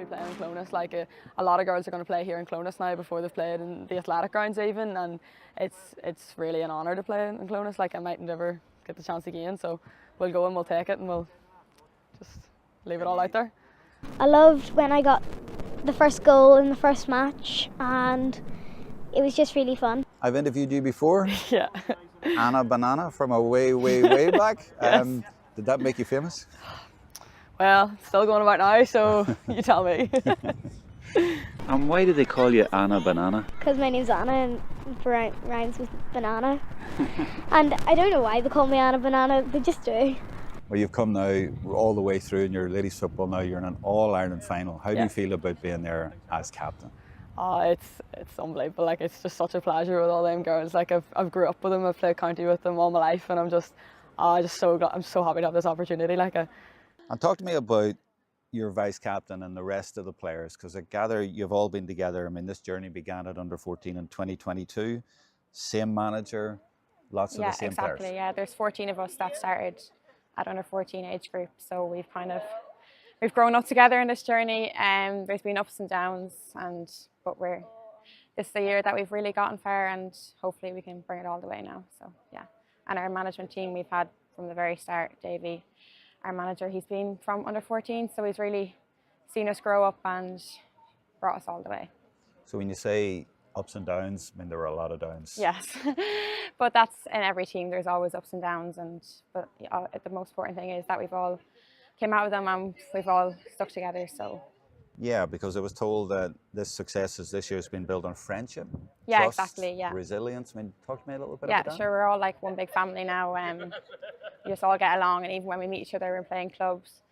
be playing in Clonus. Like a lot of girls are going to play here in Clonus now before they've played in the athletic grounds even, and it's really an honour to play in Clonus. Like I might never get the chance again, so we'll go and we'll take it and we'll just leave it all out there. I loved when I got the first goal in the first match, and it was just really fun. I've interviewed you before. Yeah. Anna Banana from a way back. Yes. Did that make you famous? Well, it's still going about now, so you tell me. And why do they call you Anna Banana? Because my name's Anna and rhymes with banana. And I don't know why they call me Anna Banana, they just do. Well, you've come now all the way through in your ladies football now. You're in an All-Ireland final. How do you feel about being there as captain? Oh, it's unbelievable. Like it's just such a pleasure with all them girls. Like I've grew up with them. I've played county with them all my life, and I'm so happy to have this opportunity. And talk to me about your vice captain and the rest of the players, because I gather you've all been together. I mean, this journey began at under 14 in 2022. Same manager, lots of the same players. Yeah, exactly. Yeah, there's 14 of us that started at under 14 age group, so we've grown up together in this journey. There's been ups and downs, but this is the year that we've really gotten far, and hopefully we can bring it all the way now. So yeah, and our management team we've had from the very start. Davey, our manager, he's been from under 14, so he's really seen us grow up and brought us all the way. So when you say ups and downs, I mean there were a lot of downs. Yes, but that's in every team. There's always ups and downs, but the most important thing is that we've all came out of them and we've all stuck together. So yeah, because I was told that this success this year has been built on friendship. Yeah, trust, exactly. Yeah, resilience. I mean, talk to me a little bit yeah, about that. Sure. We're all like one big family now. We just all get along, and even when we meet each other and playing clubs,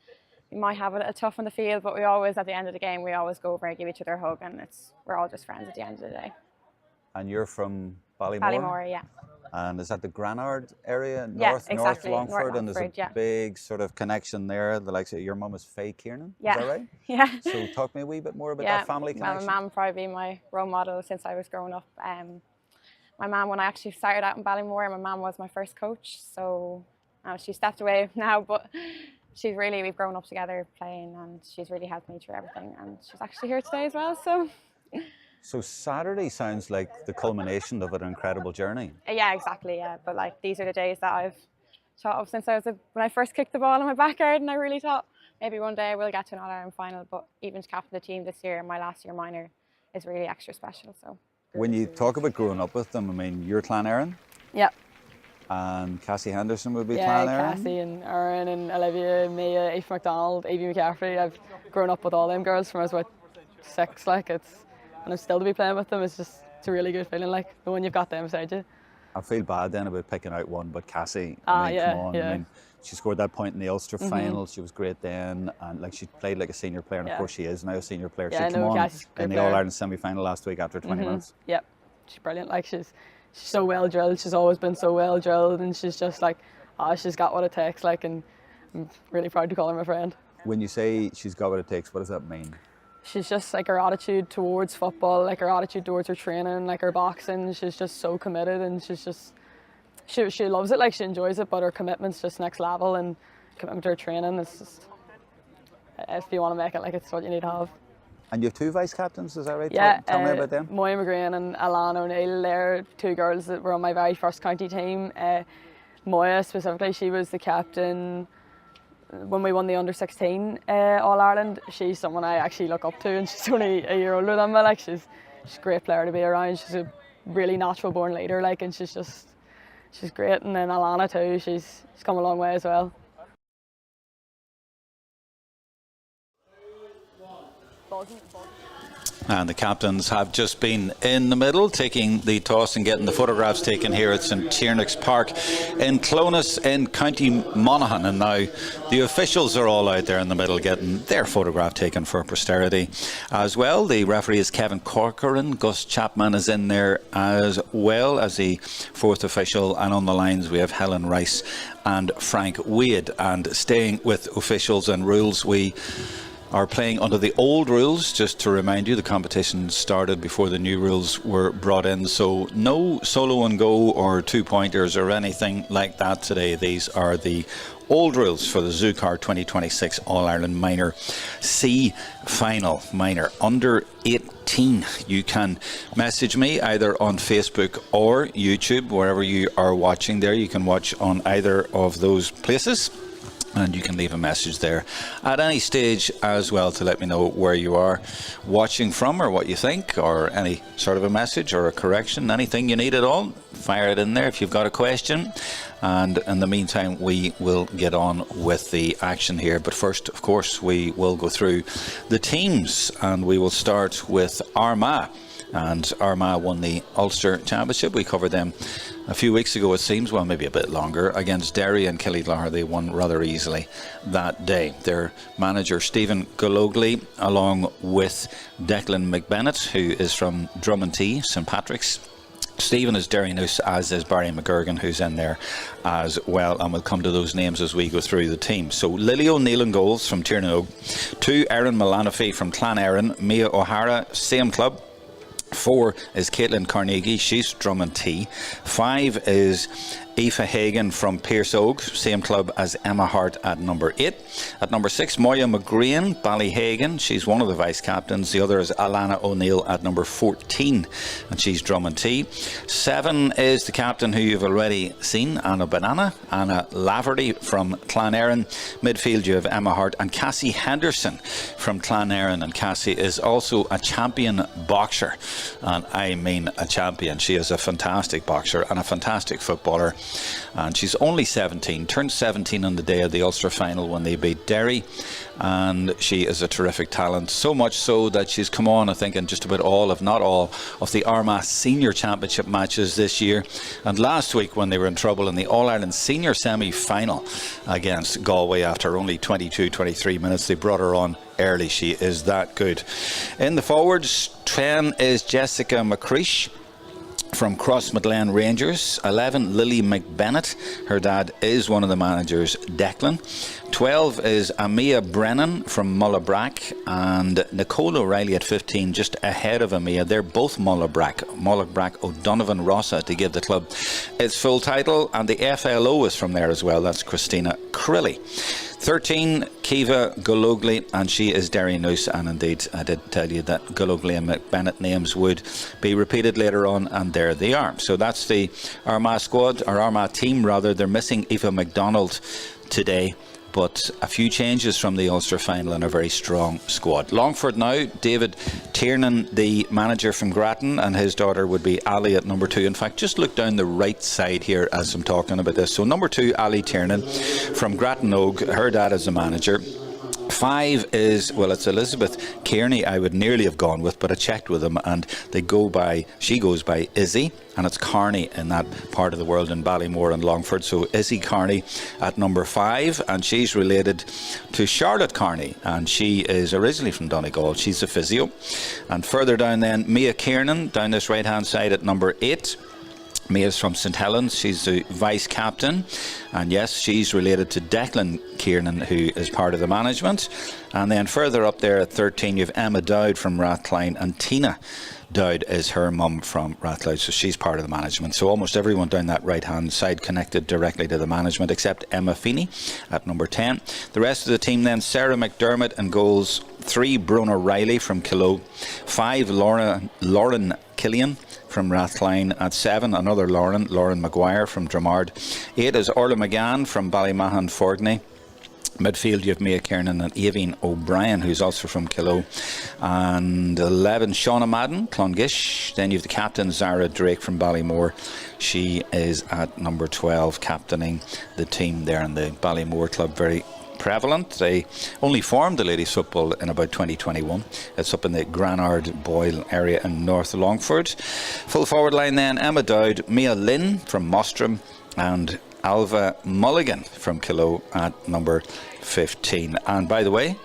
we might have a tough on the field, but we always, at the end of the game, we always go over and give each other a hug, and we're all just friends at the end of the day. And you're from Ballymore? Ballymore, yeah. And is that the Granard area? North Longford, North and there's a big sort of connection there. The likes of your mum is Faye Kiernan, yeah. Is that right? Yeah. So talk to me a wee bit more about that family connection. My mum probably been my role model since I was growing up. My mum, when I actually started out in Ballymore, my mum was my first coach, so she stepped away now, but we've grown up together playing, and she's really helped me through everything, and she's actually here today as well, so. So Saturday sounds like the culmination of an incredible journey. Yeah, exactly, yeah. But these are the days that I've thought of since when I first kicked the ball in my backyard, and I really thought maybe one day I will get to an All-Ireland final, but even to captain the team this year, my last year minor, is really extra special. So. When you talk about growing up with them, I mean, you're Clan Erin? Yeah. And Cassie Henderson would be Clan Erin? Yeah, Cassie and Erin and Olivia, Mia, Aoife McDonald, Evie McCaffrey. I've grown up with all them girls from I was about 6, and I'm still to be playing with them. It's a really good feeling, knowing you've got them beside you. I feel bad then about picking out one, but Cassie, come on. I mean, she scored that point in the Ulster final. She was great then, and she played like a senior player, and of course she is now a senior player. Yeah, she came on in the player. All-Ireland semi-final last week after 20 minutes. Yep, she's brilliant. She's so well drilled. She's always been so well drilled, and she's just she's got what it takes. And I'm really proud to call her my friend. When you say she's got what it takes, what does that mean? She's just her attitude towards football, her attitude towards her training, her boxing. She's just so committed, and she loves it. She enjoys it, but her commitment's just next level, and commitment to her training is just, if you want to make it, it's what you need to have. And you have 2 vice captains, is that right? Yeah. Tell me about them. Moya McGrain and Alana O'Neill. They're 2 girls that were on my very first county team. Moya specifically, she was the captain when we won the under 16 All-Ireland. She's someone I actually look up to, and she's only a year older than me. She's a great player to be around. She's a really natural born leader, and she's great. And then Alana too, she's come a long way as well. And the captains have just been in the middle, taking the toss and getting the photographs taken here at St Tiernach's Park in Clonus in County Monaghan. And now the officials are all out there in the middle getting their photograph taken for posterity as well. The referee is Kevin Corcoran. Gus Chapman is in there as well as the 4th official. And on the lines we have Helen Rice and Frank Wade. And staying with officials and rules, we are playing under the old rules. Just to remind you, the competition started before the new rules were brought in, so no solo and go or 2-pointers or anything like that today. These are the old rules for the ZuCar 2026 All-Ireland Minor C Final. Minor under 18. You can message me either on Facebook or YouTube, wherever you are watching there. You can watch on either of those places, and you can leave a message there at any stage as well to let me know where you are watching from, or what you think, or any sort of a message or a correction, anything you need at all. Fire it in there if you've got a question, and in the meantime we will get on with the action here. But first, of course, we will go through the teams, and we will start with Armagh. And Armagh won the Ulster Championship. We covered them a few weeks ago, it seems, well, maybe a bit longer, against Derry and Killyglahar. They won rather easily that day. Their manager, Stephen Gologly, along with Declan McBennett, who is from Drummondtee, St Patrick's. Stephen is Derry Noose, as is Barry McGurgan, who's in there as well, and we'll come to those names as we go through the team. So Lily O'Neill in goals from Tiernach, 2 Erin Mullanaphy from Clan Erin, Mia O'Hara, same club. 4 is Caitlin Carnegie, she's Drummondtee. 5 is Aoife Hagan from Pearse Oak, same club as Emma Hart at number 8. At number 6, Moya McGreen, Ballyhagan, she's one of the vice captains. The other is Alana O'Neill at number 14, and she's Drummondtee. 7 is the captain who you've already seen, Anna Banana, Anna Laverty from Clan Erin. Midfield you have Emma Hart and Cassie Henderson from Clan Erin, and Cassie is also a champion boxer, and I mean a champion. She is a fantastic boxer and a fantastic footballer, and she's only 17, turned 17 on the day of the Ulster final when they beat Derry, and she is a terrific talent, so much so that she's come on, I think, in just about all, if not all, of the Armagh Senior Championship matches this year. And last week, when they were in trouble in the All-Ireland Senior semi-final against Galway, after only 23 minutes, they brought her on early. She is that good. In the forwards, 10 is Jessica McCreesh from Crossmaglen Rangers. 11, Lily McBennett. Her dad is one of the managers, Declan. 12 is Amia Brennan from Mullabrack, and Nicole O'Reilly at 15, just ahead of Amia. They're both Mullabrack O'Donovan Rossa to give the club its full title, and the FLO is from there as well. That's Christina Crilly. 13, Kiva Gologly, and she is Derry Noose, and indeed I did tell you that Gologly and McBennett names would be repeated later on, and there they are. So that's the Armagh squad, or Armagh team rather. They're missing Aoife MacDonald today, but a few changes from the Ulster final and a very strong squad. Longford now, David Tiernan, the manager from Grattan, and his daughter would be Ali at number 2. In fact, just look down the right side here as I'm talking about this. So number 2, Ali Tiernan from Grattan Oak, her dad is the manager. 5 is, well, it's Elizabeth Kearney I would nearly have gone with, but I checked with them and she goes by Izzy, and it's Carney in that part of the world, in Ballymore and Longford. So Izzy Carney at number 5, and she's related to Charlotte Carney, and she is originally from Donegal. She's a physio. And further down then, Mia Kiernan down this right hand side at number 8. Mia's from St Helens, she's the vice captain, and yes, she's related to Declan Kiernan, who is part of the management. And then further up there at 13 you have Emma Dowd from Rathline, and Tina Dowd is her mum from Rathline, so she's part of the management. So almost everyone down that right hand side connected directly to the management, except Emma Feeney at number 10. The rest of the team then, Sarah McDermott in goals, 3 Brona Riley from Killoe, 5 Lauren Killian from Rathline. At 7, another Lauren Maguire from Dramard. 8 is Orla McGann from Ballymahan Forgney. Midfield you have Mia Kiernan and Avine O'Brien, who's also from Killoe. And 11, Shauna Madden, Clongish. Then you have the captain, Zara Drake from Ballymore. She is at number 12, captaining the team there in the Ballymore club. Very prevalent. They only formed the ladies football in about 2021. It's up in the Granard Boyle area in North Longford. Full forward line then, Emma Dowd, Mia Lynn from Mostram, and Alva Mulligan from Killoe at number 15. And by the way,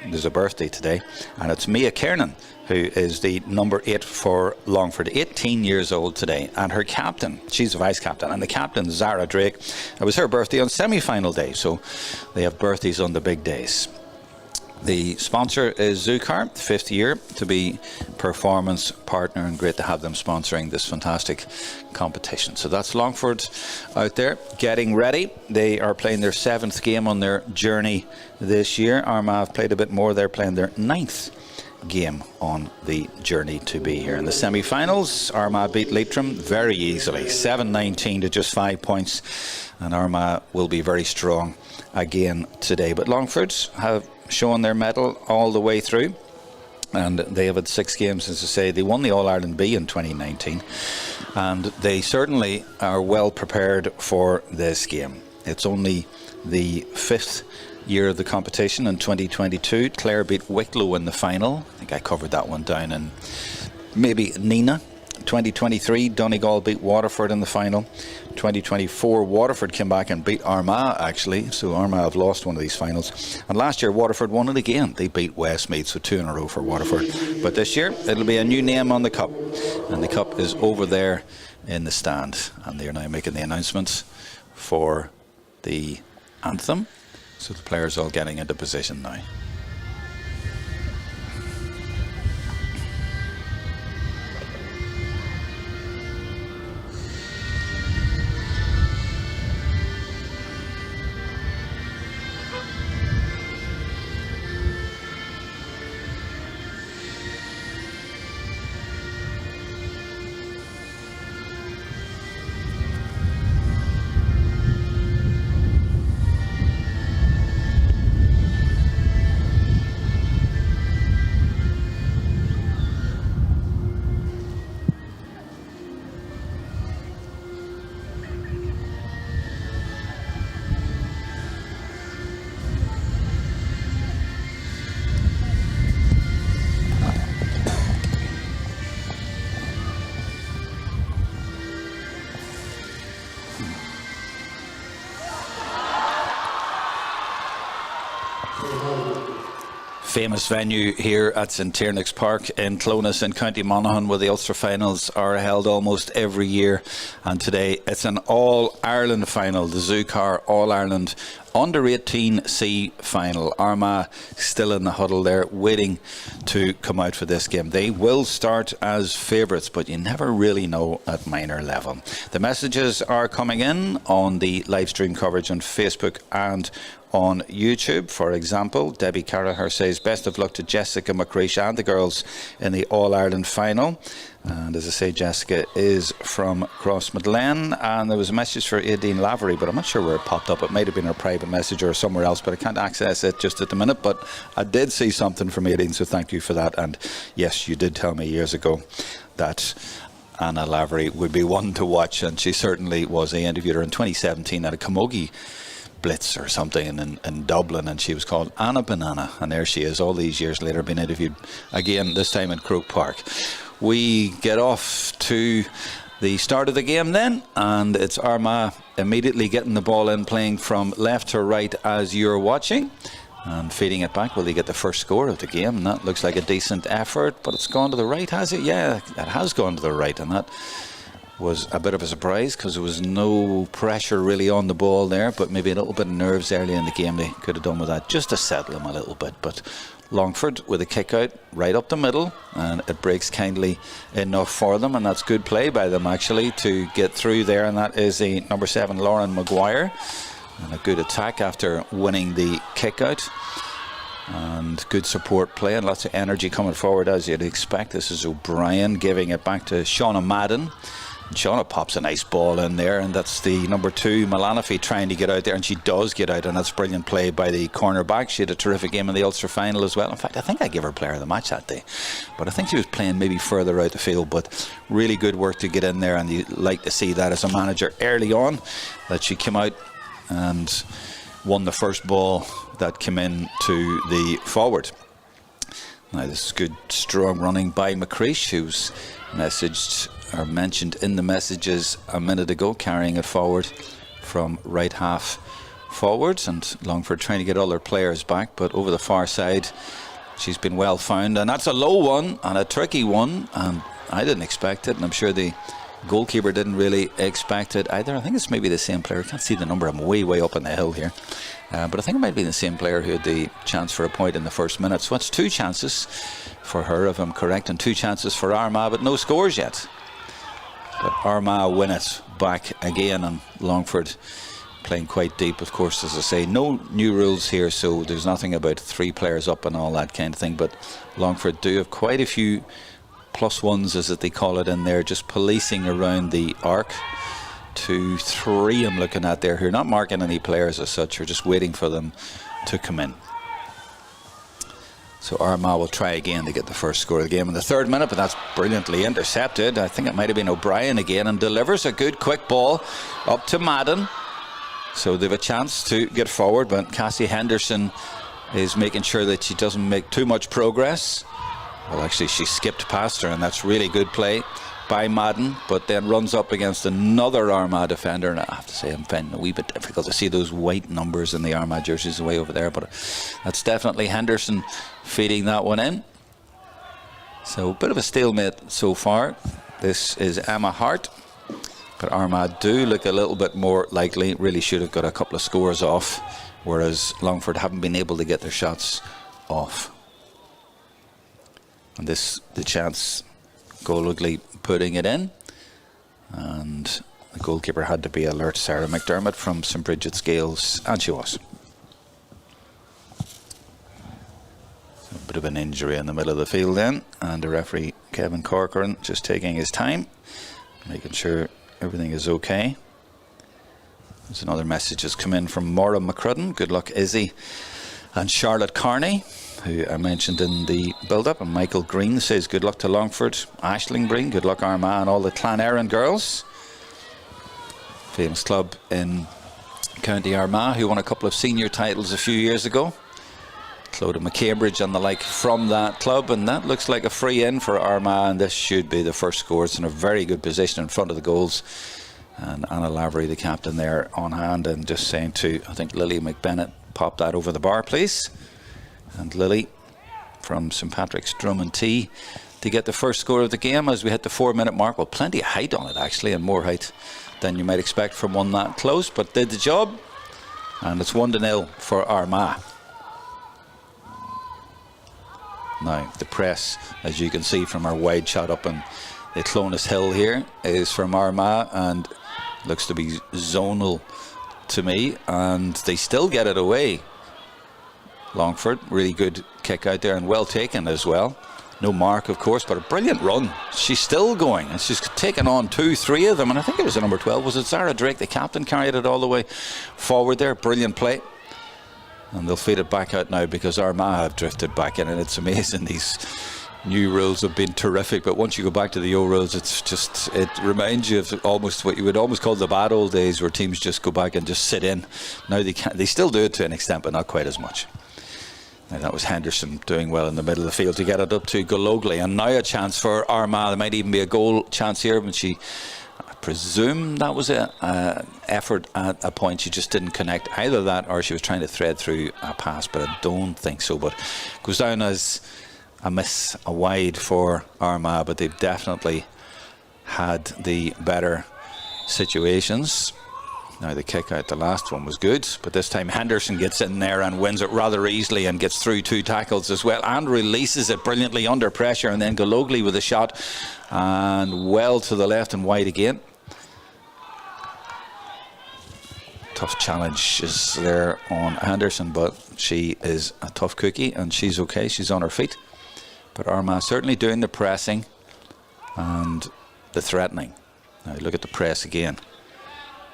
there's a birthday today, and it's Mia Kiernan, who is the number 8 for Longford, 18 years old today, and her captain, she's the vice captain, and the captain, Zara Drake, it was her birthday on semi-final day, so they have birthdays on the big days. The sponsor is ZuCar, 5th year to be performance partner, and great to have them sponsoring this fantastic competition. So that's Longford out there getting ready. They are playing their 7th game on their journey this year. Armagh have played a bit more. They're playing their 9th game on the journey to be here. In the semi-finals, Armagh beat Leitrim very easily, 7-19 to just 5 points, and Armagh will be very strong again today. But Longford have shown their mettle all the way through, and they have had 6 games. As I say, they won the All-Ireland B in 2019, and they certainly are well prepared for this game. It's only the 5th year of the competition. In 2022, Clare beat Wicklow in the final. I think I covered that one down in maybe Nina. 2023, Donegal beat Waterford in the final. 2024, Waterford came back and beat Armagh, actually, so Armagh have lost one of these finals. And last year, Waterford won it again. They beat Westmeath, so 2 in a row for Waterford. But this year, it'll be a new name on the cup, and the cup is over there in the stand, and they're now making the announcements for the anthem. So the players all getting into position now. Famous venue here at St Tiernach's Park in Clones in County Monaghan, where the Ulster finals are held almost every year, and today it's an All-Ireland final, the ZuCar All-Ireland Under-18 C final. Armagh still in the huddle there, waiting to come out for this game. They will start as favourites, but you never really know at minor level. The messages are coming in on the live stream coverage on Facebook and on YouTube. For example, Debbie Carragher says, best of luck to Jessica McCreesh and the girls in the All-Ireland final. And as I say, Jessica is from Crossmaglen, and there was a message for Aideen Lavery, but I'm not sure where it popped up. It might have been her private message or somewhere else, but I can't access it just at the minute. But I did see something from Aideen, so thank you for that. And yes, you did tell me years ago that Anna Lavery would be one to watch, and she certainly was. I interviewed her in 2017 at a Camogie Blitz or something in Dublin, and she was called Anna Banana, and there she is all these years later, being interviewed again, this time in Croke Park. We get off to the start of the game then, and it's Armagh immediately getting the ball in, playing from left to right as you're watching, and feeding it back. Will they get the first score of the game? And that looks like a decent effort, but it's gone to the right, has it? Yeah, it has gone to the right, and that was a bit of a surprise because there was no pressure really on the ball there, but maybe a little bit of nerves early in the game they could have done with that just to settle them a little bit. But Longford with a kick out right up the middle, and it breaks kindly enough for them, and that's good play by them actually to get through there, and that is the number 7 Lauren Maguire, and a good attack after winning the kick out. And good support play and lots of energy coming forward as you'd expect. This is O'Brien giving it back to Shauna Madden. And Shauna pops a nice ball in there, and that's the number 2 Malanafi trying to get out there, and she does get out, and that's brilliant play by the cornerback. She had a terrific game in the Ulster final as well. In fact, I think I gave her player of the match that day, but I think she was playing maybe further out the field, but really good work to get in there, and you like to see that as a manager early on, that she came out and won the first ball that came in to the forward. Now this is good strong running by McCreesh, who's messaged or mentioned in the messages a minute ago, carrying it forward from right half forwards, and Longford trying to get all their players back, but over the far side she's been well found, and that's a low one and a tricky one, and I didn't expect it, and I'm sure the Goalkeeper didn't really expect it either. I think it's maybe the same player. I can't see the number. I'm way up on the hill here. But I think it might be the same player who had the chance for a point in the first minute. So it's 2 chances for her, if I'm correct, and 2 chances for Armagh, but no scores yet. But Armagh win it back again, and Longford playing quite deep. Of course, as I say, no new rules here, so there's nothing about 3 players up and all that kind of thing. But Longford do have quite a few +1s, as they call it, in there, just policing around the arc. 2, 3 I'm looking at there, who are not marking any players as such, are just waiting for them to come in. So Armagh will try again to get the first score of the game in the 3rd minute, but that's brilliantly intercepted. I think it might have been O'Brien again, and delivers a good quick ball up to Madden. So they have a chance to get forward, but Cassie Henderson is making sure that she doesn't make too much progress. Well, actually, she skipped past her, and that's really good play by Madden, but then runs up against another Armagh defender, and I have to say I'm finding it a wee bit difficult to see those white numbers in the Armagh jerseys away over there, but that's definitely Henderson feeding that one in. So a bit of a stalemate so far. This is Emma Hart, but Armagh do look a little bit more likely. Really should have got a couple of scores off, whereas Longford haven't been able to get their shots off. And this the chance, goal ugly putting it in, and the goalkeeper had to be alert, Sarah McDermott from St Bridget's Gales, and she was. So a bit of an injury in the middle of the field then, and the referee Kevin Corcoran just taking his time, making sure everything is okay. There's another message has come in from Maura McCrudden. Good luck, Izzy and Charlotte Carney, who I mentioned in the build-up, and Michael Green says good luck to Longford. Aisling Breen, good luck Armagh and all the Clan Erin girls. Famous club in County Armagh, who won a couple of senior titles a few years ago. Clodagh McCambridge and the like from that club, and that looks like a free in for Armagh, and this should be the first score. It's in a very good position in front of the goals, and Anna Lavery, the captain, there on hand, and just saying to, I think, Lily McBennett, pop that over the bar please. And Lily from St Patrick's Drummond T to get the first score of the game as we hit the 4-minute mark. Well, plenty of height on it actually, and more height than you might expect from one that close, but did the job, and it's 1-0 for Armagh. Now the press, as you can see from our wide shot up on the Clonus Hill here, is from Armagh, and looks to be zonal to me, and they still get it away. Longford, really good kick out there, and well taken as well. No mark, of course, but a brilliant run. She's still going, and she's taken on 2-3 of them, and I think it was the number 12. Was it Sarah Drake, the captain, carried it all the way forward there? Brilliant play. And they'll feed it back out now because Armagh have drifted back in, and it's amazing. These new rules have been terrific, but once you go back to the old rules, it's just, it reminds you of almost what you would almost call the bad old days, where teams just go back and just sit in. Now they can't, they still do it to an extent, but not quite as much. Now that was Henderson doing well in the middle of the field to get it up to Gologly, and now a chance for Armagh. There might even be a goal chance here, but I presume that was an effort at a point. She just didn't connect. Either that or she was trying to thread through a pass, but I don't think so. But it goes down as a miss, a wide for Armagh, but they've definitely had the better situations. Now the kick out, the last one was good, but this time Henderson gets in there and wins it rather easily and gets through 2 tackles as well, and releases it brilliantly under pressure, and then Gologly with a shot, and well to the left and wide again. Tough challenge is there on Henderson, but she is a tough cookie and she's okay, she's on her feet. But Armagh certainly doing the pressing and the threatening. Now look at the press again.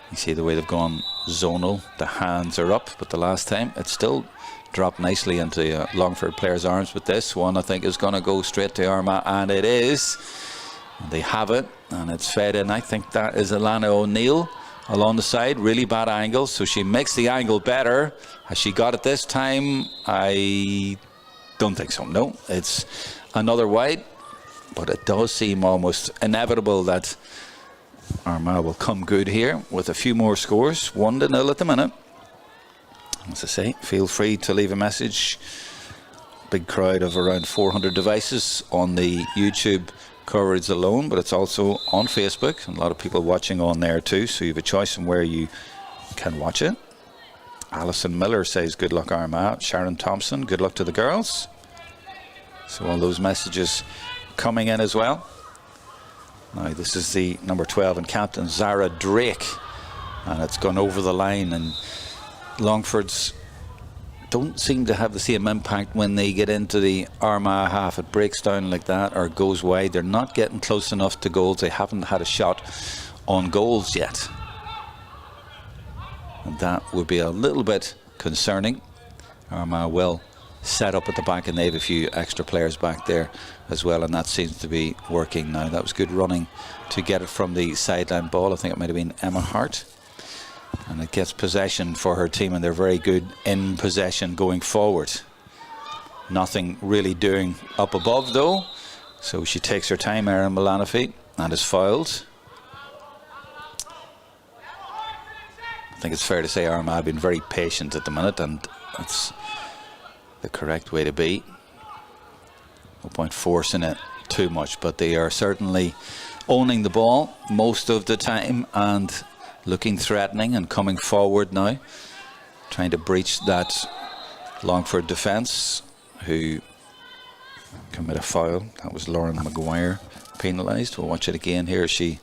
You see the way they've gone zonal. The hands are up, but the last time it still dropped nicely into Longford players' arms. But this one I think is going to go straight to Armagh, and it is. They have it, and it's fed in. I think that is Alana O'Neill along the side. Really bad angle, so she makes the angle better. Has she got it this time? I don't think so. No, it's another wide, but it does seem almost inevitable that Armagh will come good here with a few more scores. 1-0 at the minute. As I say, feel free to leave a message. Big crowd of around 400 devices on the YouTube coverage alone, but it's also on Facebook, and a lot of people watching on there too, so you have a choice on where you can watch it. Alison Miller says good luck Armagh. Sharon Thompson, good luck to the girls. So all those messages coming in as well. Now this is the number 12 and captain Zara Drake, and it's gone over the line, and Longfords don't seem to have the same impact when they get into the Armagh half. It breaks down like that or goes wide. They're not getting close enough to goals. They haven't had a shot on goals yet, and that would be a little bit concerning. Armagh will set up at the back, and they have a few extra players back there as well, and that seems to be working now. That was good running to get it from the sideline ball. I think it might have been Emma Hart, and it gets possession for her team, and they're very good in possession going forward. Nothing really doing up above though, so she takes her time, Erin Malanafi, and is fouled. I think it's fair to say Armagh have been very patient at the minute, and that's the correct way to be. No point forcing it too much, but they are certainly owning the ball most of the time and looking threatening and coming forward now, trying to breach that Longford defence, who commit a foul. That was Lauren Maguire penalised. We'll watch it again here. She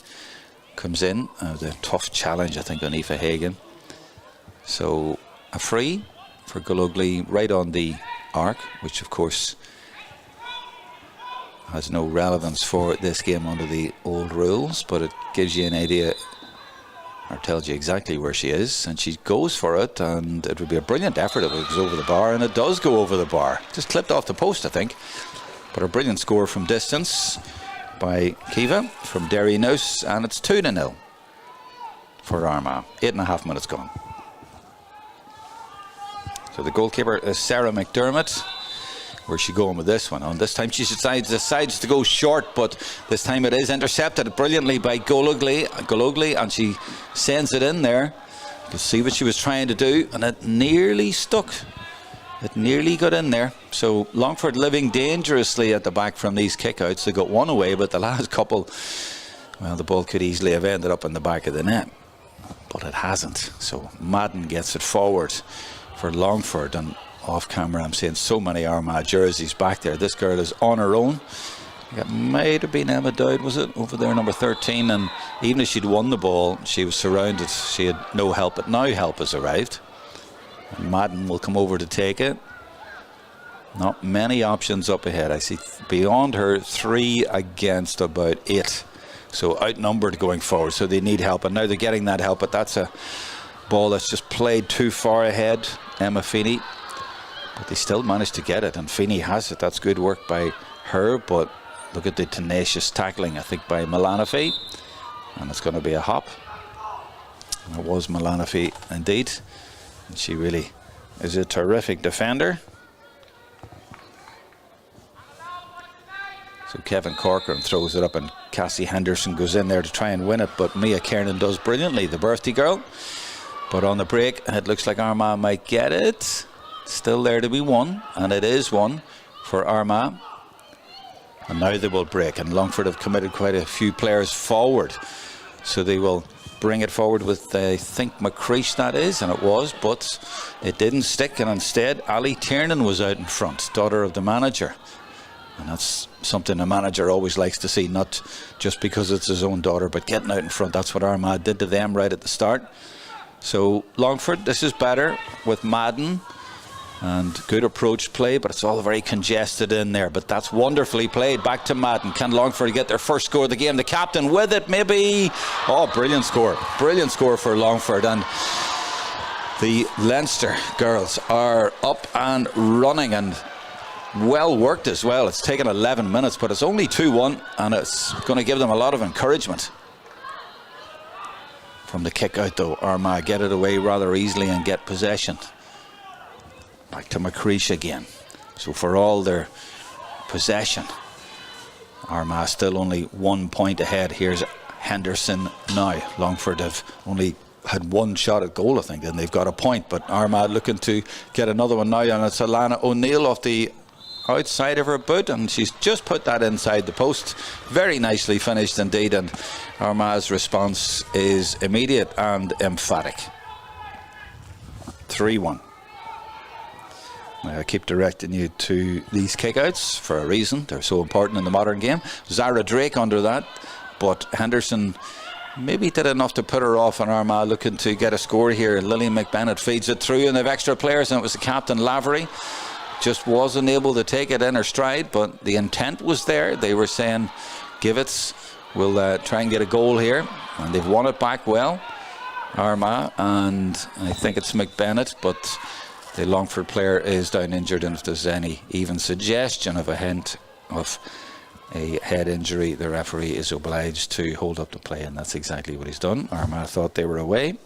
comes in. The tough challenge, I think, on Aoife Hagan. So a free for Gallogly right on the arc, which of course has no relevance for this game under the old rules, but it gives you an idea or tells you exactly where she is, and she goes for it, and it would be a brilliant effort if it goes over the bar, and it does go over the bar. Just clipped off the post, I think, but a brilliant score from distance by Kiva from Derry Noose, and it's 2-0 for Armagh. 8.5 minutes gone. So the goalkeeper is Sarah McDermott. Where's she going with this one? On this time she decides to go short, but this time it is intercepted brilliantly by Gallogly, and she sends it in there. You can see what she was trying to do, and it nearly stuck. It nearly got in there. So Longford living dangerously at the back from these kickouts. They got one away, but the last couple, well, the ball could easily have ended up in the back of the net, but it hasn't. So Madden gets it forward for Longford, and off camera I'm seeing so many Armagh jerseys back there. This girl is on her own. It might have been Emma Dowd, was it, over there, number 13, and even if she'd won the ball, she was surrounded. She had no help, but now help has arrived, and Madden will come over to take it. Not many options up ahead. I see beyond her 3 against about 8, so outnumbered going forward, so they need help, and now they're getting that help, but that's a ball that's just played too far ahead, Emma Feeney, but they still managed to get it, and Feeney has it. That's good work by her, but look at the tenacious tackling, I think, by Malanafi, and it's going to be a hop. And it was Malanafi indeed, and she really is a terrific defender. So Kevin Corcoran throws it up, and Cassie Henderson goes in there to try and win it, but Mia Kernan does brilliantly, the birthday girl. But on the break, it looks like Armagh might get it. Still there to be won, and it is one for Armagh. And now they will break, and Longford have committed quite a few players forward, so they will bring it forward with, I think, McCreesh that is, and it was, but it didn't stick, and instead Ali Tiernan was out in front, daughter of the manager, and that's something a manager always likes to see, not just because it's his own daughter, but getting out in front. That's what Armagh did to them right at the start. So Longford, this is better with Madden, and good approach play, but it's all very congested in there. But that's wonderfully played. Back to Madden. Can Longford get their first score of the game? The captain with it, maybe. Oh, brilliant score. Brilliant score for Longford. And the Leinster girls are up and running, and well worked as well. It's taken 11 minutes, but it's only 2-1, and it's going to give them a lot of encouragement. From the kick out though, Armagh get it away rather easily and get possession. Back to McCreesh again. So for all their possession, Armagh still only 1 point ahead. Here's Henderson now. Longford have only had one shot at goal, I think, and they've got a point, but Armagh looking to get another one now, and it's Alana O'Neill off the outside of her boot, and she's just put that inside the post. Very nicely finished indeed, and Armagh's response is immediate and emphatic. 3-1. I keep directing you to these kickouts for a reason. They're so important in the modern game. Zara Drake under that, but Henderson maybe did enough to put her off, and Armagh looking to get a score here. Lillian McBennett feeds it through, and they've extra players, and it was the captain Lavery. Just wasn't able to take it in her stride, but the intent was there. They were saying, Givets will try and get a goal here, and they've won it back well, Armagh, and I think it's McBennett, but the Longford player is down injured, and if there's any even suggestion of a hint of a head injury, the referee is obliged to hold up the play, and that's exactly what he's done. Armagh thought they were away.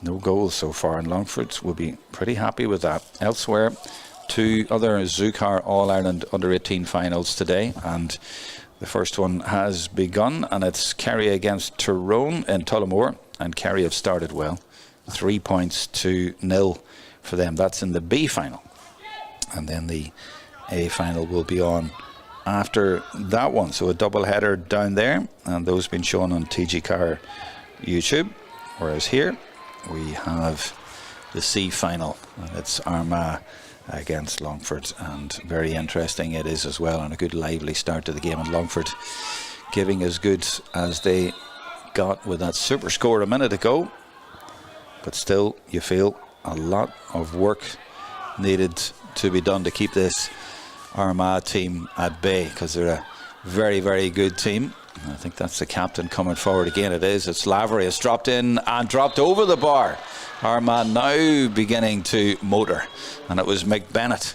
No goals so far, and Longford will be pretty happy with that. Elsewhere, 2 other ZuCar All-Ireland Under-18 finals today, and the first one has begun, and it's Kerry against Tyrone in Tullamore, and Kerry have started well. 3 points to 0 for them. That's in the B final, and then the A final will be on after that one. So a double header down there, and those been shown on TG Car YouTube. Whereas here we have the C final, and it's Armagh against Longford, and very interesting it is as well, and a good lively start to the game, and Longford giving as good as they got with that super score a minute ago. But still, you feel a lot of work needed to be done to keep this Armagh team at bay, because they're a very, very good team. I think that's the captain coming forward again. It is. It's Lavery. It's dropped in and dropped over the bar. Armagh now beginning to motor, and it was McBennett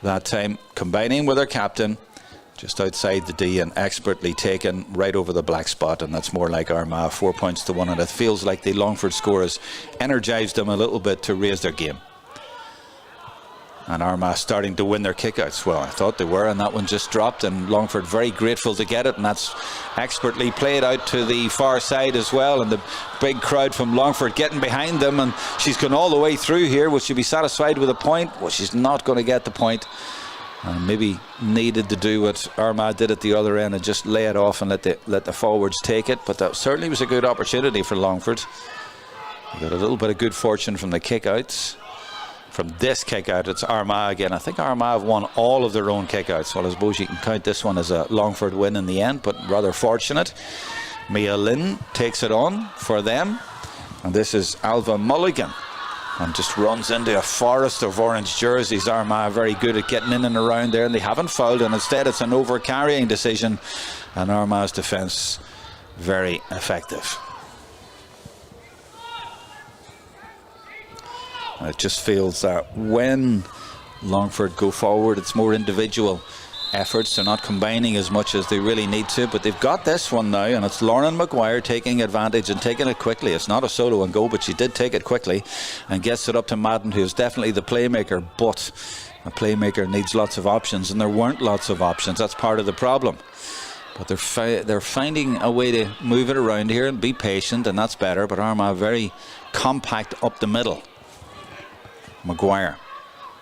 that time combining with her captain just outside the D and expertly taken right over the black spot, and that's more like Armagh. 4 points to 1, and it feels like the Longford score has energised them a little bit to raise their game. And Armagh starting to win their kickouts. Well, I thought they were, and that one just dropped, and Longford very grateful to get it, and that's expertly played out to the far side as well, and the big crowd from Longford getting behind them, and she's gone all the way through here. Will she be satisfied with a point? Well, she's not going to get the point. And maybe needed to do what Armagh did at the other end and just lay it off and let the forwards take it. But that certainly was a good opportunity for Longford. They got a little bit of good fortune from the kickouts. From this kick-out, it's Armagh again. I think Armagh have won all of their own kick-outs. Well, I suppose you can count this one as a Longford win in the end, but rather fortunate. Mia Lynn takes it on for them. And this is Alva Mulligan, and just runs into a forest of orange jerseys. Armagh very good at getting in and around there, and they haven't fouled, and instead it's an over-carrying decision, and Armagh's defence very effective. And it just feels that when Longford go forward, it's more individual efforts. They're not combining as much as they really need to, but they've got this one now, and it's Lauren Maguire taking advantage and taking it quickly. It's not a solo and go, but she did take it quickly and gets it up to Madden, who's definitely the playmaker, but a playmaker needs lots of options, and there weren't lots of options. That's part of the problem. But they're finding a way to move it around here and be patient, and that's better. But Armagh very compact up the middle. Maguire,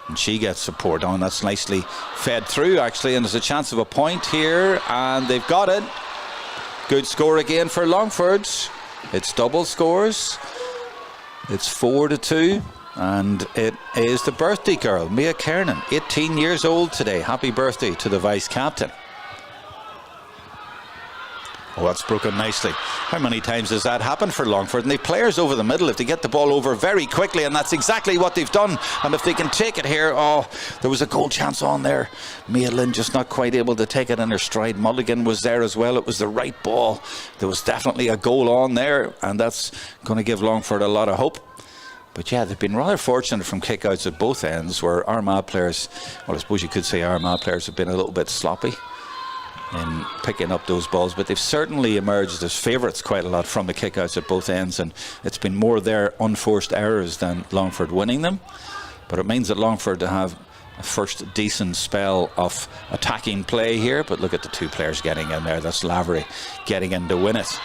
and she gets support on. That's nicely fed through actually, and there's a chance of a point here, and they've got it. Good score again for Longford. It's double scores. It's 4-2, and it is the birthday girl, Mia Kernan, 18 years old today. Happy birthday to the vice captain. Oh, that's broken nicely. How many times has that happened for Longford? And they've players over the middle if they get the ball over very quickly, and that's exactly what they've done. And if they can take it here, oh, there was a goal chance on there. Mia Lynn just not quite able to take it in her stride. Mulligan was there as well. It was the right ball. There was definitely a goal on there, and that's going to give Longford a lot of hope. But yeah, they've been rather fortunate from kickouts at both ends, where Armagh players, well, I suppose you could say Armagh players have been a little bit sloppy in picking up those balls, but they've certainly emerged as favourites quite a lot from the kickouts at both ends, and it's been more their unforced errors than Longford winning them. But it means that Longford to have a first decent spell of attacking play here. But look at the two players getting in there. That's Lavery getting in to win it.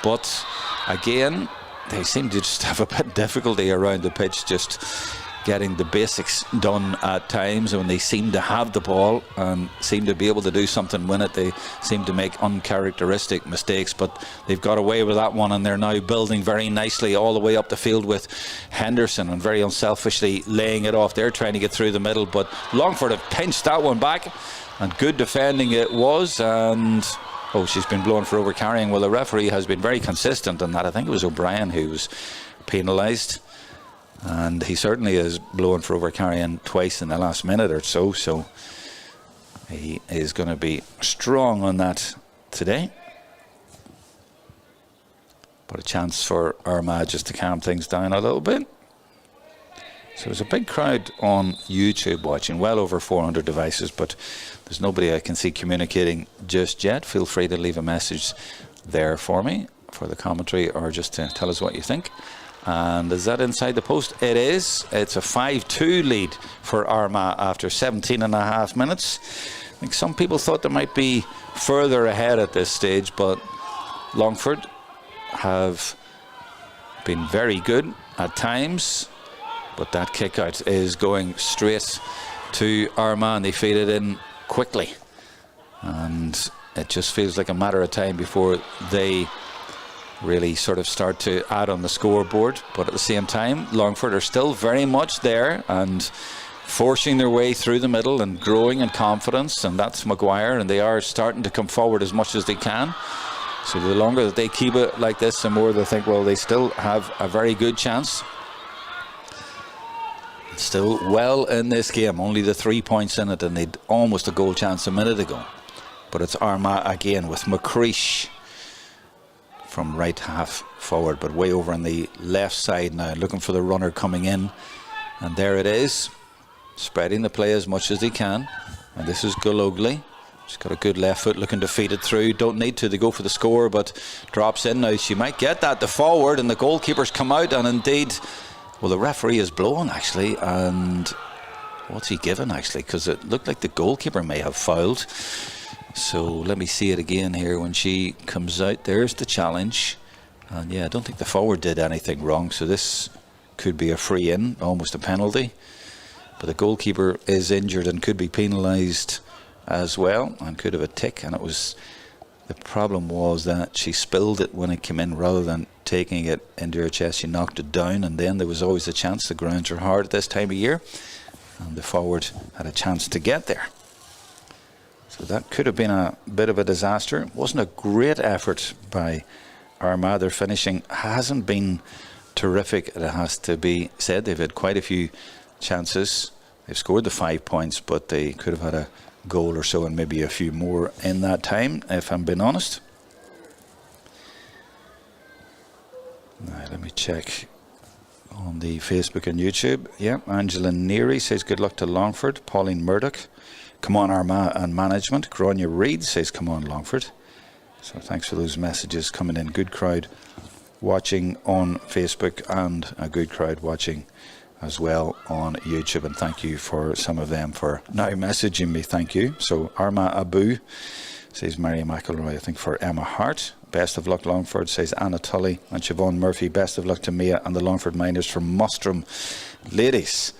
But again, they seem to just have a bit of difficulty around the pitch, just getting the basics done at times. When they seem to have the ball and seem to be able to do something when they seem to make uncharacteristic mistakes, but they've got away with that one, and they're now building very nicely all the way up the field with Henderson, and very unselfishly laying it off. They're trying to get through the middle, but Longford have pinched that one back, and good defending it was. And she's been blown for overcarrying. Well, the referee has been very consistent on that. I think it was O'Brien who was penalised, and he certainly is blown for overcarrying twice in the last minute or so, so he is going to be strong on that today. But a chance for Armagh just to calm things down a little bit. So there's a big crowd on YouTube watching, well over 400 devices, but there's nobody I can see communicating just yet. Feel free to leave a message there for me, for the commentary, or just to tell us what you think. And is that inside the post? It is. It's a 5-2 lead for Armagh after 17 and a half minutes. I think some people thought they might be further ahead at this stage, but Longford have been very good at times. But that kick out is going straight to Armagh, and they fade it in quickly. And it just feels like a matter of time before they really sort of start to add on the scoreboard. But at the same time, Longford are still very much there and forcing their way through the middle and growing in confidence, and that's Maguire, and they are starting to come forward as much as they can. So the longer that they keep it like this, the more they think, well, they still have a very good chance. Still well in this game, only the 3 points in it, and they'd almost a goal chance a minute ago. But it's Armagh again with McCreesh from right half forward, but way over on the left side now, looking for the runner coming in. And there it is, spreading the play as much as he can. And this is Gulogly. She's got a good left foot, looking to feed it through. Don't need to, they go for the score, but drops in now. She might get that to forward, and the goalkeeper's come out, and indeed, well, the referee is blown actually. And what's he given actually? Because it looked like the goalkeeper may have fouled. So let me see it again here when she comes out. There's the challenge. And yeah, I don't think the forward did anything wrong. So this could be a free in, almost a penalty. But the goalkeeper is injured and could be penalised as well, and could have a tick. And it was, the problem was that she spilled it when it came in rather than taking it into her chest. She knocked it down, and then there was always a chance. The grounds are hard at this time of year, and the forward had a chance to get there. So that could have been a bit of a disaster. It wasn't a great effort by Armagh. Their finishing hasn't been terrific, it has to be said. They've had quite a few chances. They've scored the 5 points, but they could have had a goal or so and maybe a few more in that time, if I'm being honest. Now, let me check on the Facebook and YouTube. Yeah, Angela Neary says good luck to Longford. Pauline Murdoch, come on Armagh and management. Grania Reid says come on Longford. So thanks for those messages coming in. Good crowd watching on Facebook, and a good crowd watching as well on YouTube, and thank you for some of them for now messaging me. Thank you. So Armagh Abu says Mary McElroy, I think for Emma Hart. Best of luck Longford, says Anna Tully, and Siobhan Murphy. Best of luck to Mia and the Longford Miners from Mustrum. Ladies,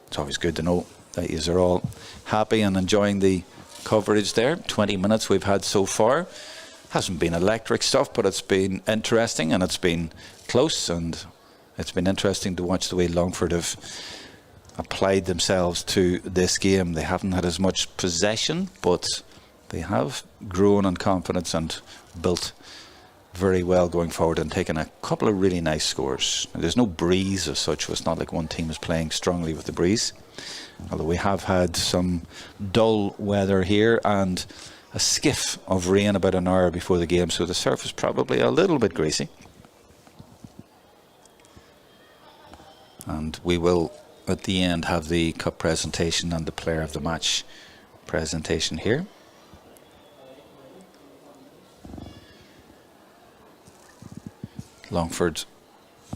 it's always good to know that you are all happy and enjoying the coverage there. 20 minutes we've had so far. Hasn't been electric stuff, but it's been interesting and it's been close, and it's been interesting to watch the way Longford have applied themselves to this game. They haven't had as much possession, but they have grown in confidence and built very well going forward and taken a couple of really nice scores. There's no breeze as such, so it's not like one team is playing strongly with the breeze. Although we have had some dull weather here and a skiff of rain about an hour before the game, so the surface probably a little bit greasy. And we will at the end have the cup presentation and the player of the match presentation here. Longford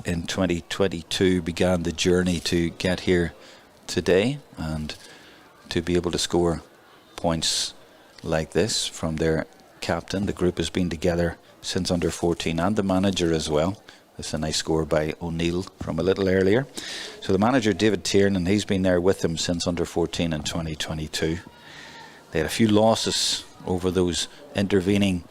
in 2022 began the journey to get here today, and to be able to score points like this from their captain. The group has been together since under 14, and the manager as well. This is a nice score by O'Neill from a little earlier. So the manager, David Tiernach, he's been there with them since under 14 in 2022. They had a few losses over those intervening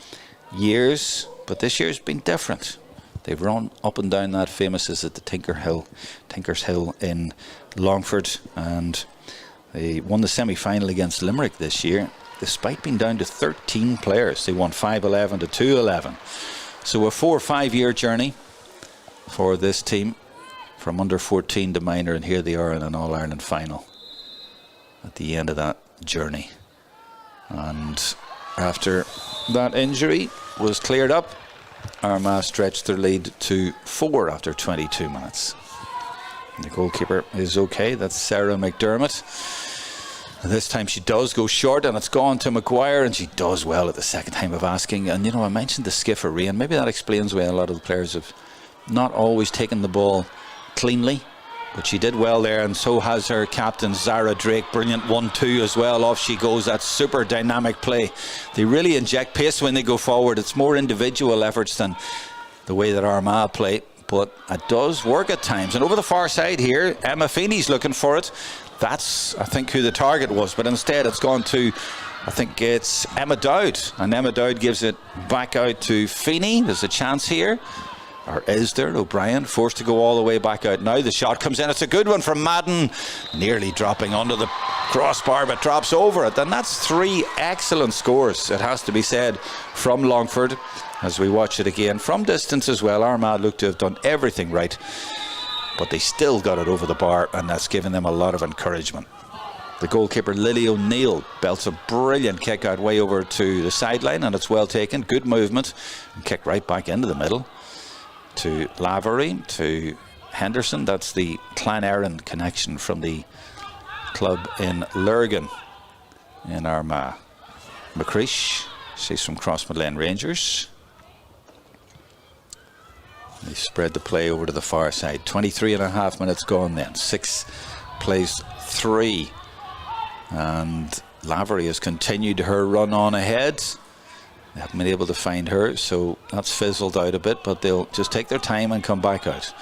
years, but this year's been different. They've run up and down that famous is at the Tinker's Hill in Longford, and they won the semi-final against Limerick this year, despite being down to 13 players. They won 5-11 to 2-11. So a 4 or 5 year journey for this team from under 14 to minor, and here they are in an All-Ireland final at the end of that journey. And after that injury was cleared up, Armagh stretched their lead to 4 after 22 minutes. And the goalkeeper is okay, that's Sarah McDermott. And this time she does go short, and it's gone to Maguire, and she does well at the second time of asking. And you know, I mentioned the skiff of rain. Maybe that explains why a lot of the players have not always taken the ball cleanly, but she did well there, and so has her captain Zara Drake. Brilliant 1-2 as well. Off she goes. That's super dynamic play. They really inject pace when they go forward. It's more individual efforts than the way that Armagh play, but it does work at times. And over the far side here, Emma Feeney's looking for it. That's, I think, who the target was, but instead it's gone to, I think it's Emma Dowd, and Emma Dowd gives it back out to Feeney. There's a chance here. Or is there? O'Brien forced to go all the way back out now. The shot comes in. It's a good one from Madden. Nearly dropping onto the crossbar, but drops over it. And that's 3 excellent scores, it has to be said, from Longford. As we watch it again from distance as well, Armagh look to have done everything right, but they still got it over the bar, and that's given them a lot of encouragement. The goalkeeper Lily O'Neill belts a brilliant kick out way over to the sideline, and it's well taken. Good movement, and kick right back into the middle to Lavery, to Henderson. That's the Clan-Erin connection from the club in Lurgan in Armagh. McCreesh, she's from Crossmaglen Rangers. They spread the play over to the far side. 23.5 minutes gone then. 6 plays 3. And Lavery has continued her run on ahead. They haven't been able to find her, so that's fizzled out a bit, but they'll just take their time and come back out.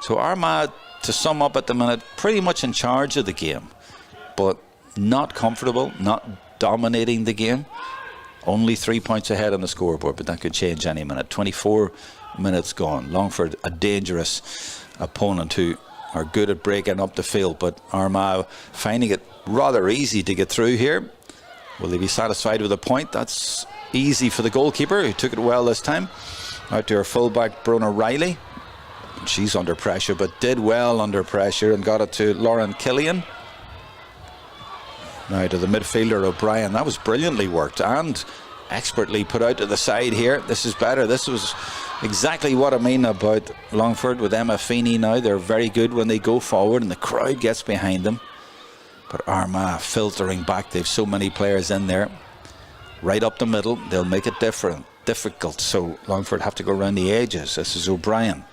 So Armagh, to sum up at the minute, pretty much in charge of the game, but not comfortable, not dominating the game. Only 3 points ahead on the scoreboard, but that could change any minute. 24 minutes gone. Longford, a dangerous opponent who are good at breaking up the field, but Armagh finding it rather easy to get through here. Will they be satisfied with a point? That's easy for the goalkeeper, who took it well this time. Out to her fullback, Brona Riley. She's under pressure, but did well under pressure and got it to Lauren Killian. Now to the midfielder O'Brien. That was brilliantly worked and expertly put out to the side here. This is better. This was exactly what I mean about Longford with Emma Feeney now. They're very good when they go forward and the crowd gets behind them. But Armagh filtering back. They've so many players in there. Right up the middle. They'll make it difficult. So Longford have to go around the edges. This is O'Brien.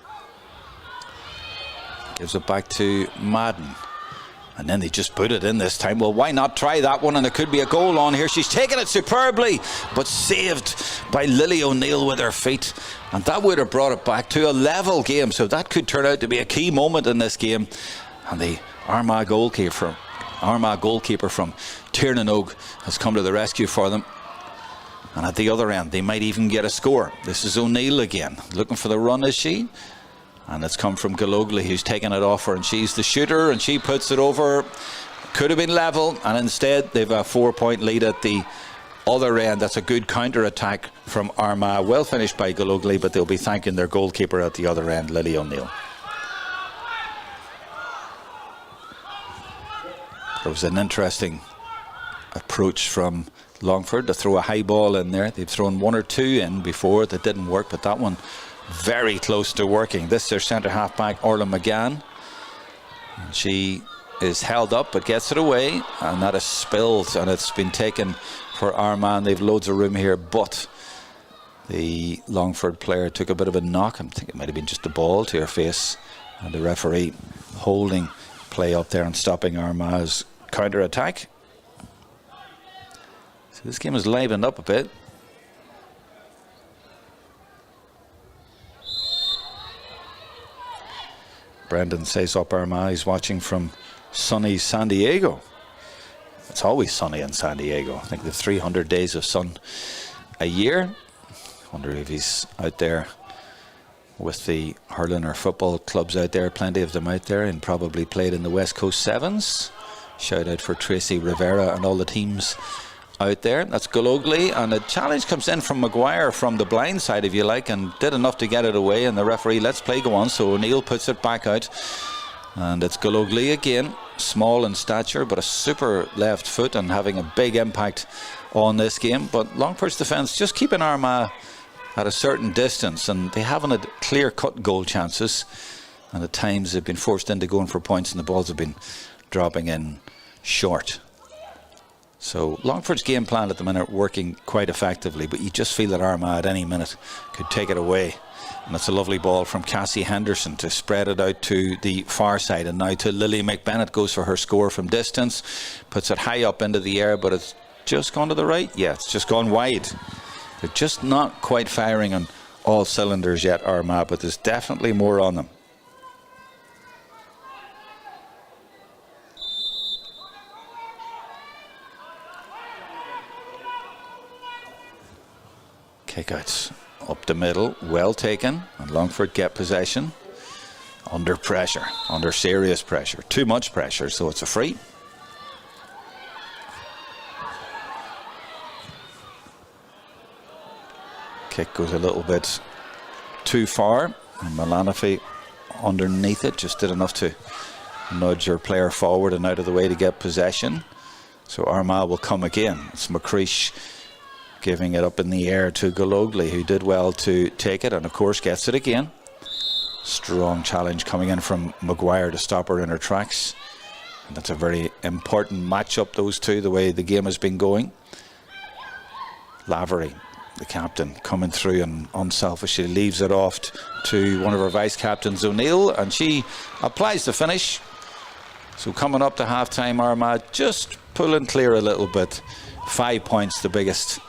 Gives it back to Madden. And then they just put it in this time. Well, why not try that one? And it could be a goal on here. She's taken it superbly, but saved by Lily O'Neill with her feet. And that would have brought it back to a level game. So that could turn out to be a key moment in this game. And the Armagh goalkeeper from Tiernach has come to the rescue for them. And at the other end, they might even get a score. This is O'Neill again. Looking for the run, is she? And it's come from Galogly, who's taken it off her, and she's the shooter, and she puts it over. Could have been level, and instead they've a 4-point lead at the other end. That's a good counter-attack from Armagh. Well finished by Galogly, but they'll be thanking their goalkeeper at the other end, Lily O'Neill. There was an interesting approach from Longford to throw a high ball in there. They've thrown 1 or 2 in before that didn't work, but that one very close to working. This is their centre half back, Orla McGann. And she is held up but gets it away, and that is spilled, and it's been taken for Armagh. They've loads of room here, but the Longford player took a bit of a knock. I think it might have been just a ball to her face, and the referee holding play up there and stopping Armagh's counter attack. So this game has livened up a bit. Brendan says up Armagh. He's watching from sunny San Diego. It's always sunny in San Diego. I think the 300 days of sun a year. Wonder if he's out there with the hurling or football clubs out there. Plenty of them out there, and probably played in the West Coast Sevens. Shout out for Tracy Rivera and all the teams out there. That's Gologly, and a challenge comes in from Maguire from the blind side, if you like, and did enough to get it away, and the referee lets play go on, so O'Neill puts it back out, and it's Gologly again. Small in stature, but a super left foot and having a big impact on this game. But Longford's defence just keeping Armagh at a certain distance, and they haven't had clear-cut goal chances, and at times they've been forced into going for points, and the balls have been dropping in short. So Longford's game plan at the minute working quite effectively, but you just feel that Armagh at any minute could take it away. And it's a lovely ball from Cassie Henderson to spread it out to the far side, and now to Lily McBennett. Goes for her score from distance, puts it high up into the air, but it's just gone to the right. Yeah, it's just gone wide. They're just not quite firing on all cylinders yet, Armagh, but there's definitely more on them. Kickouts up the middle, well taken, and Longford get possession. Under pressure, under serious pressure, too much pressure, so it's a free. Kick goes a little bit too far, and Malanafi underneath it just did enough to nudge her player forward and out of the way to get possession. So Armagh will come again. It's McCreesh giving it up in the air to Gologly, who did well to take it and of course gets it again. Strong challenge coming in from Maguire to stop her in her tracks, and that's a very important matchup, those two, the way the game has been going. Lavery, the captain, coming through and unselfishly leaves it off to one of her vice captains, O'Neill, and she applies the finish. So coming up to half time, Armagh just pulling clear a little bit. 5 points, the biggest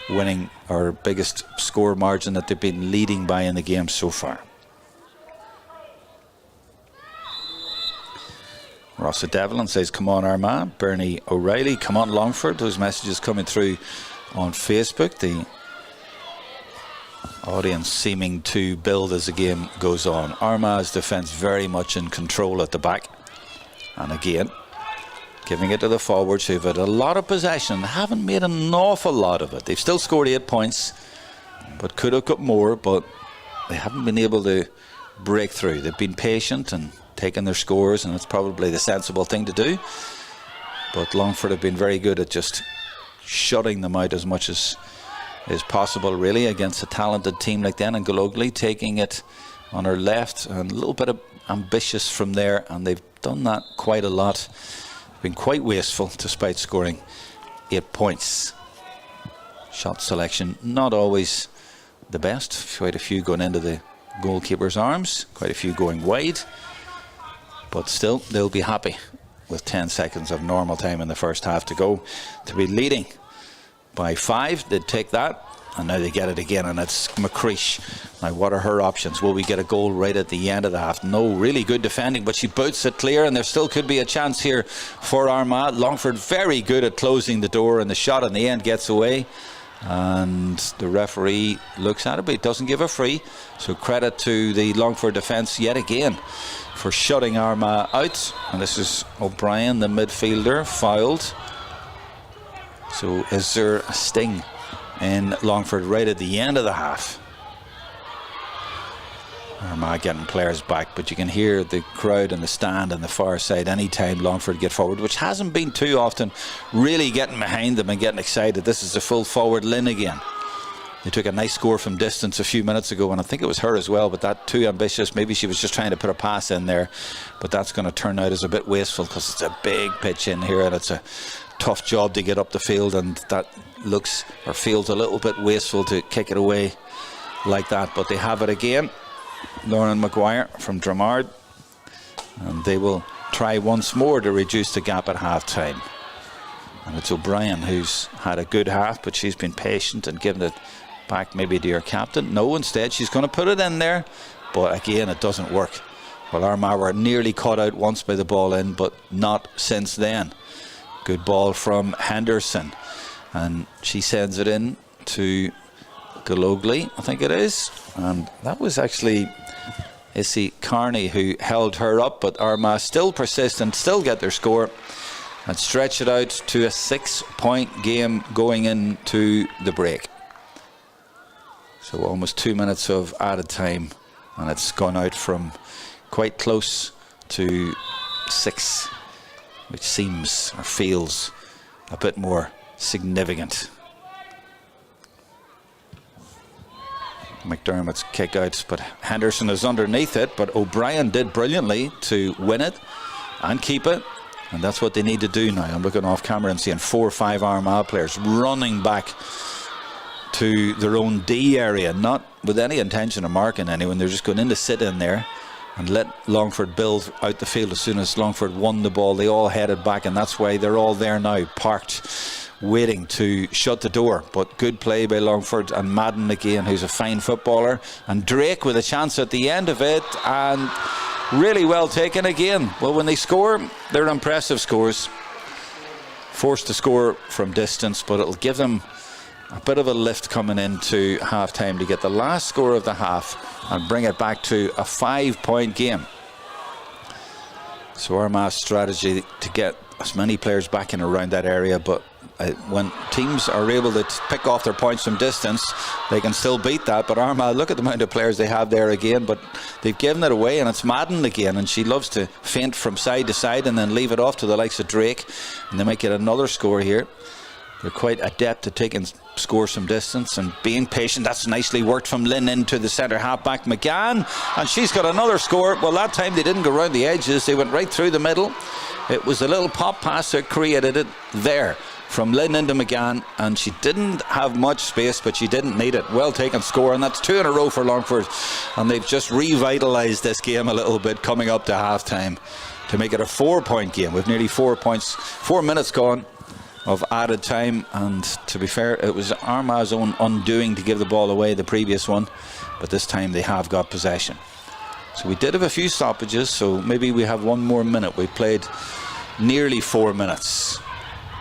winning or biggest score margin that they've been leading by in the game so far. Rossa Devlin says, come on Armagh. Bernie O'Reilly, come on Longford. Those messages coming through on Facebook. The audience seeming to build as the game goes on. Armagh's defence very much in control at the back, and again giving it to the forwards, who've had a lot of possession, haven't made an awful lot of it. They've still scored 8 points, but could have got more, but they haven't been able to break through. They've been patient and taken their scores, and it's probably the sensible thing to do. But Longford have been very good at just shutting them out as much as is possible, really, against a talented team like that. And Gologly taking it on her left, and a little bit of ambitious from there, and they've done that quite a lot. Been quite wasteful despite scoring 8 points. Shot selection not always the best. Quite a few going into the goalkeeper's arms, quite a few going wide, but still they'll be happy with 10 seconds of normal time in the first half to go to be leading by 5. They'd take that, and now they get it again, and it's McCreesh. Now what are her options? Will we get a goal right at the end of the half? No, really good defending, but she boots it clear, and there still could be a chance here for Armagh. Longford very good at closing the door, and the shot in the end gets away, and the referee looks at it, but he doesn't give a free. So credit to the Longford defence yet again for shutting Armagh out. And this is O'Brien, the midfielder, fouled. So is there a sting in Longford right at the end of the half? Armagh getting players back, but you can hear the crowd in the stand on the far side anytime Longford get forward, which hasn't been too often, really getting behind them and getting excited. This is the full forward Lynn again. They took a nice score from distance a few minutes ago, and I think it was her as well, but that too ambitious. Maybe she was just trying to put a pass in there, but that's going to turn out as a bit wasteful because it's a big pitch in here, and it's a tough job to get up the field, and that looks or feels a little bit wasteful to kick it away like that. But they have it again. Lauren Maguire from Dramard, and they will try once more to reduce the gap at half time. And it's O'Brien who's had a good half, but she's been patient and given it back maybe to her captain. No, instead she's going to put it in there, but again it doesn't work. Well, Armagh were nearly caught out once by the ball in, but not since then. Good ball from Henderson, and she sends it in to Gologly, I think it is, and that was actually Issy Carney who held her up, but Armagh still persist and still get their score and stretch it out to a 6-point game going into the break. So almost 2 minutes of added time, and it's gone out from quite close to 6, which seems or feels a bit more significant. McDermott's kick out, but Henderson is underneath it, but O'Brien did brilliantly to win it and keep it, and that's what they need to do now. I'm looking off camera and seeing 4 or 5 Armagh players running back to their own D area, not with any intention of marking anyone. They're just going in to sit in there and let Longford build out the field. As soon as Longford won the ball, they all headed back, and that's why they're all there now, parked, waiting to shut the door. But good play by Longford, and Madden again, who's a fine footballer, and Drake with a chance at the end of it, and really well taken again. Well, when they score, they're impressive scores. Forced to score from distance, but it'll give them a bit of a lift coming into half time to get the last score of the half and bring it back to a 5-point game. So Armagh's strategy to get as many players back in around that area, but when teams are able to pick off their points from distance, they can still beat that. But Armagh, look at the amount of players they have there again, but they've given it away, and it's Madden again, and she loves to feint from side to side and then leave it off to the likes of Drake, and they might get another score here. They're quite adept at taking scores from distance and being patient. That's nicely worked from Lynn into the centre half-back McGann, and she's got another score. Well, that time they didn't go around the edges, they went right through the middle. It was a little pop pass that created it there from Lynn into McGann, and she didn't have much space, but she didn't need it. Well taken score, and that's 2 in a row for Longford, and they've just revitalised this game a little bit coming up to half-time to make it a 4-point game with nearly 4 points, 4 minutes gone of added time. And to be fair, it was Armagh's own undoing to give the ball away the previous one, but this time they have got possession. So we did have a few stoppages, so maybe we have one more minute. We played nearly 4 minutes,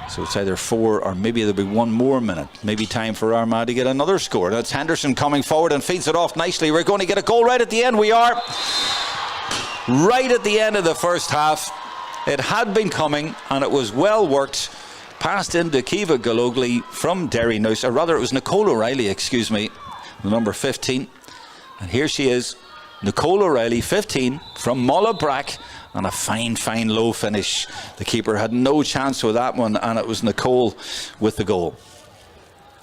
so it's either 4 or maybe there'll be one more minute. Maybe time for Armagh to get another score. That's Henderson coming forward and feeds it off nicely. We're going to get a goal right at the end. We are right at the end of the first half. It had been coming, and it was well worked. Passed into Kiva Gologly from Derry Noose, or rather it was Nicole O'Reilly, excuse me, the number 15. And here she is, Nicole O'Reilly, 15, from Mullabrack, and a fine low finish. The keeper had no chance with that one, and it was Nicole with the goal.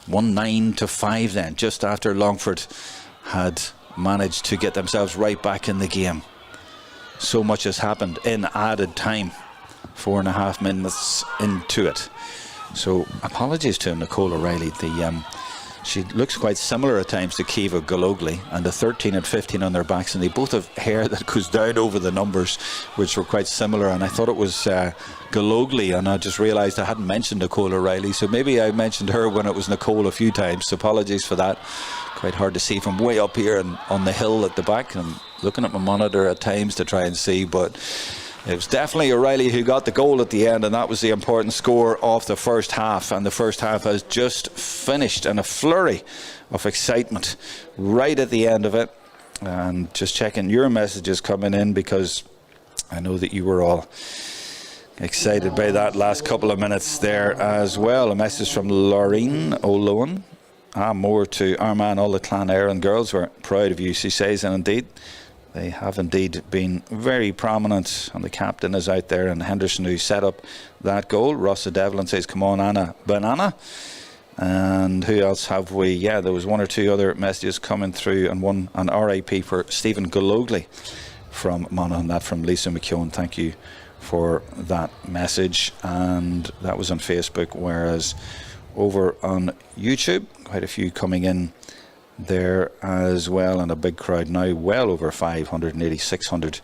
1-9-5 then, just after Longford had managed to get themselves right back in the game. So much has happened in added time, 4.5 minutes into it. So apologies to Nicole O'Reilly. She looks quite similar at times to Kiva Gologly, and the 13 and 15 on their backs, and they both have hair that goes down over the numbers, which were quite similar. And I thought it was Gologly, and I just realised I hadn't mentioned Nicole O'Reilly, so maybe I mentioned her when it was Nicole a few times, so apologies for that. Quite hard to see from way up here and on the hill at the back. I'm looking at my monitor at times to try and see, but it was definitely O'Reilly who got the goal at the end, and that was the important score of the first half. And the first half has just finished in a flurry of excitement right at the end of it. And just checking your messages coming in, because I know that you were all excited by that last couple of minutes there as well. A message from Laureen O'Lowan. More to Armagh and all the Clan Éireann girls. We're proud of you, she says, and indeed they have indeed been very prominent, and the captain is out there, and Henderson who set up that goal. Rossa Devlin says, come on Anna Banana. And who else have we? Yeah, there was one or two other messages coming through, and one an RIP for Stephen Gologly from Monaghan, that from Lisa McKeown. Thank you for that message. And that was on Facebook, whereas over on YouTube, quite a few coming in there as well, and a big crowd now, well over 500, nearly 600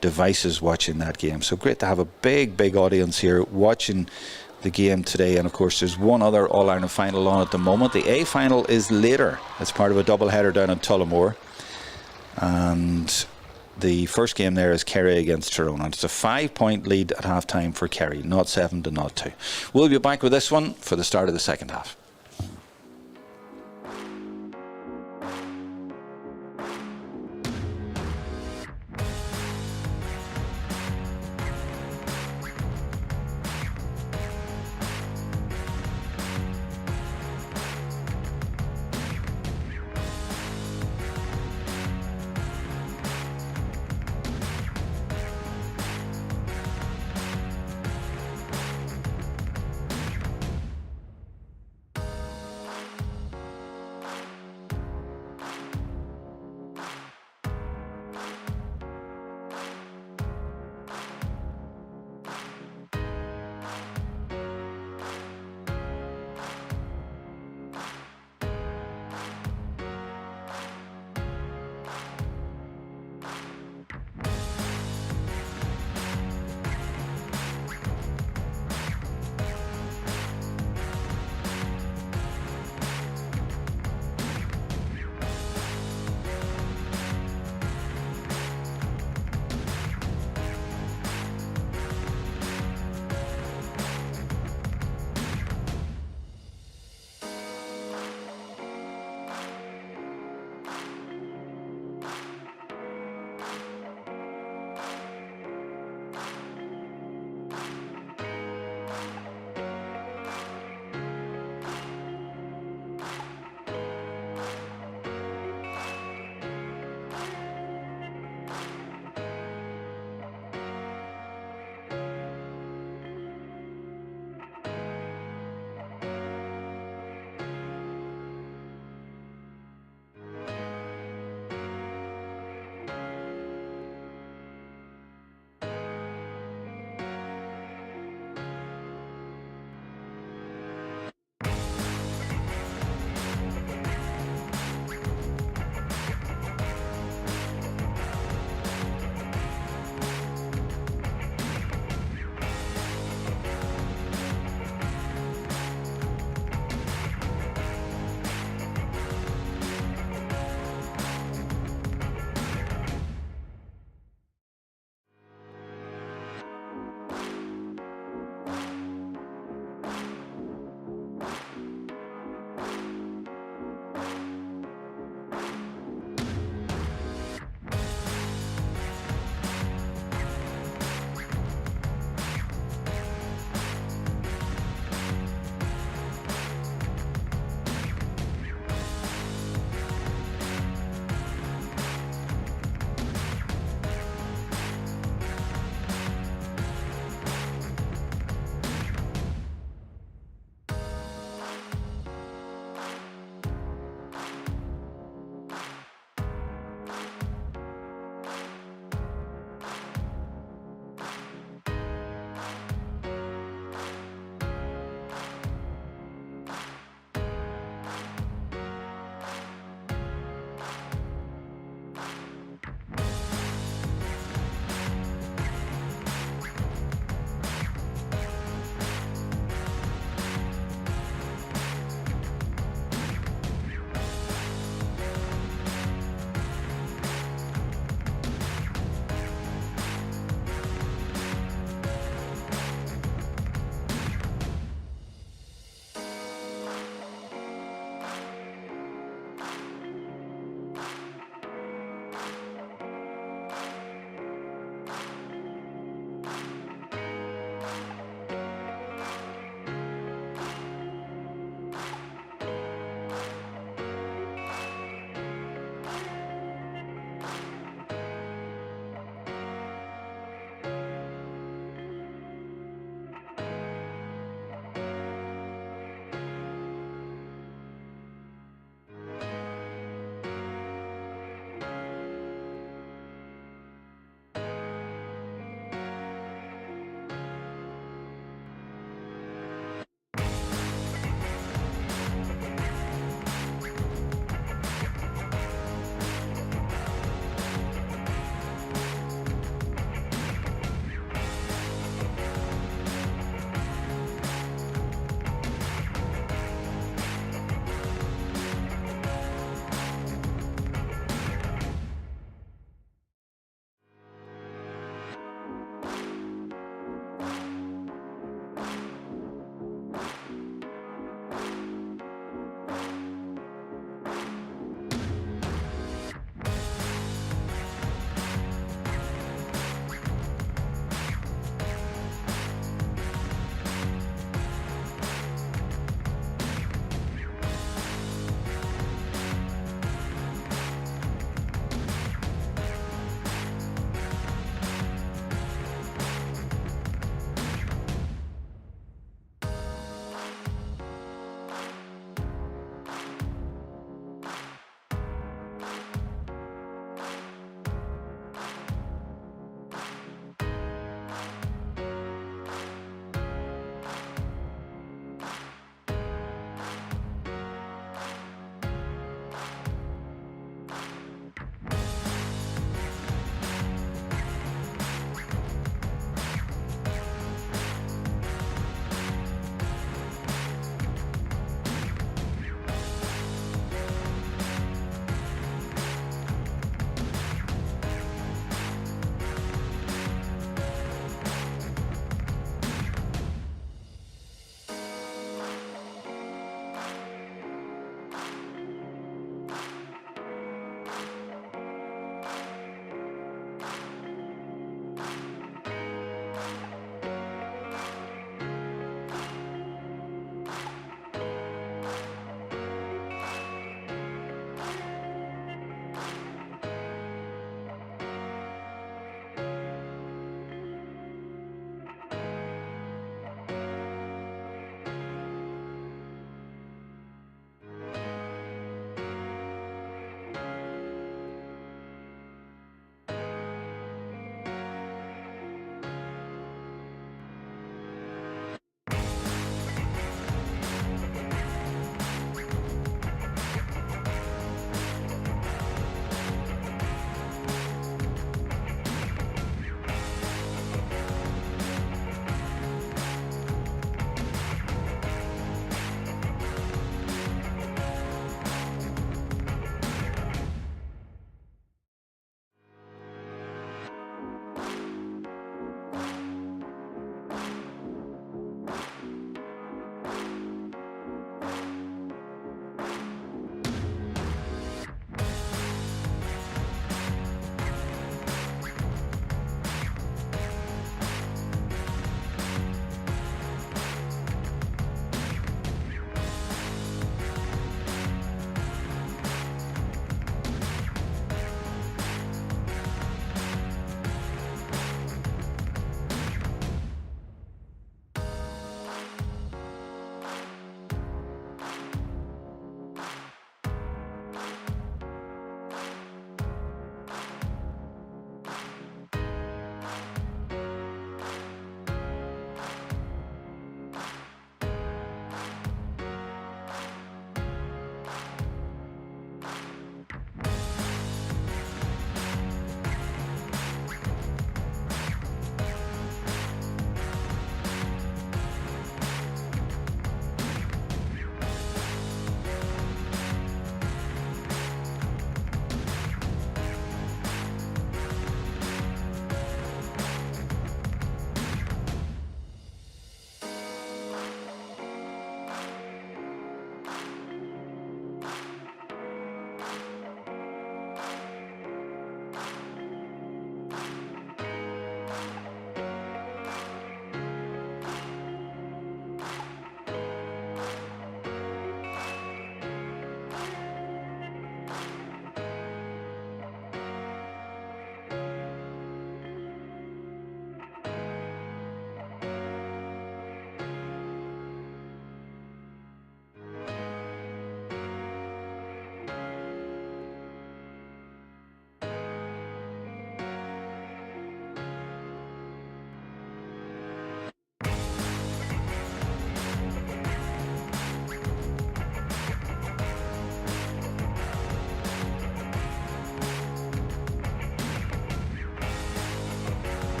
devices watching that game. So great to have a big audience here watching the game today. And of course there's one other All-Ireland final on at the moment. The A final is later. It's part of a double header down in Tullamore, and the first game there is Kerry against Tyrone. And it's a 5-point lead at half time for Kerry, 0-7 to 0-2. We'll be back with this one for the start of the second half.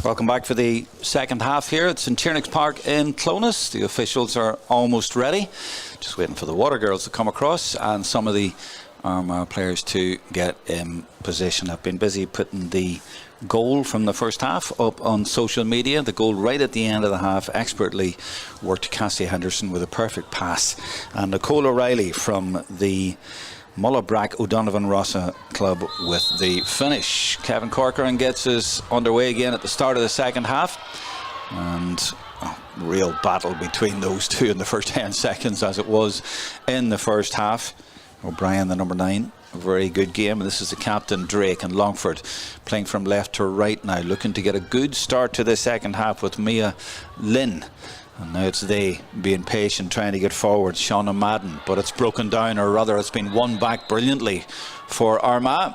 Welcome back for the second half here. It's in Tiernach Park in Clonus. The officials are almost ready. Just waiting for the water girls to come across and some of the Armagh players to get in position. I've been busy putting the goal from the first half up on social media. The goal right at the end of the half, expertly worked Cassie Henderson with a perfect pass. And Nicole O'Reilly from the Mullabrack O'Donovan Rossa club with the finish. Kevin Corcoran gets us underway again at the start of the second half, and a real battle between those two in the first 10 seconds as it was in the first half. O'Brien, the number 9, a very good game. This is the captain Drake, and Longford playing from left to right now, looking to get a good start to the second half with Mia Lynn. And now it's they being patient, trying to get forward. Shauna Madden, but it's broken down, or rather it's been won back brilliantly for Armagh.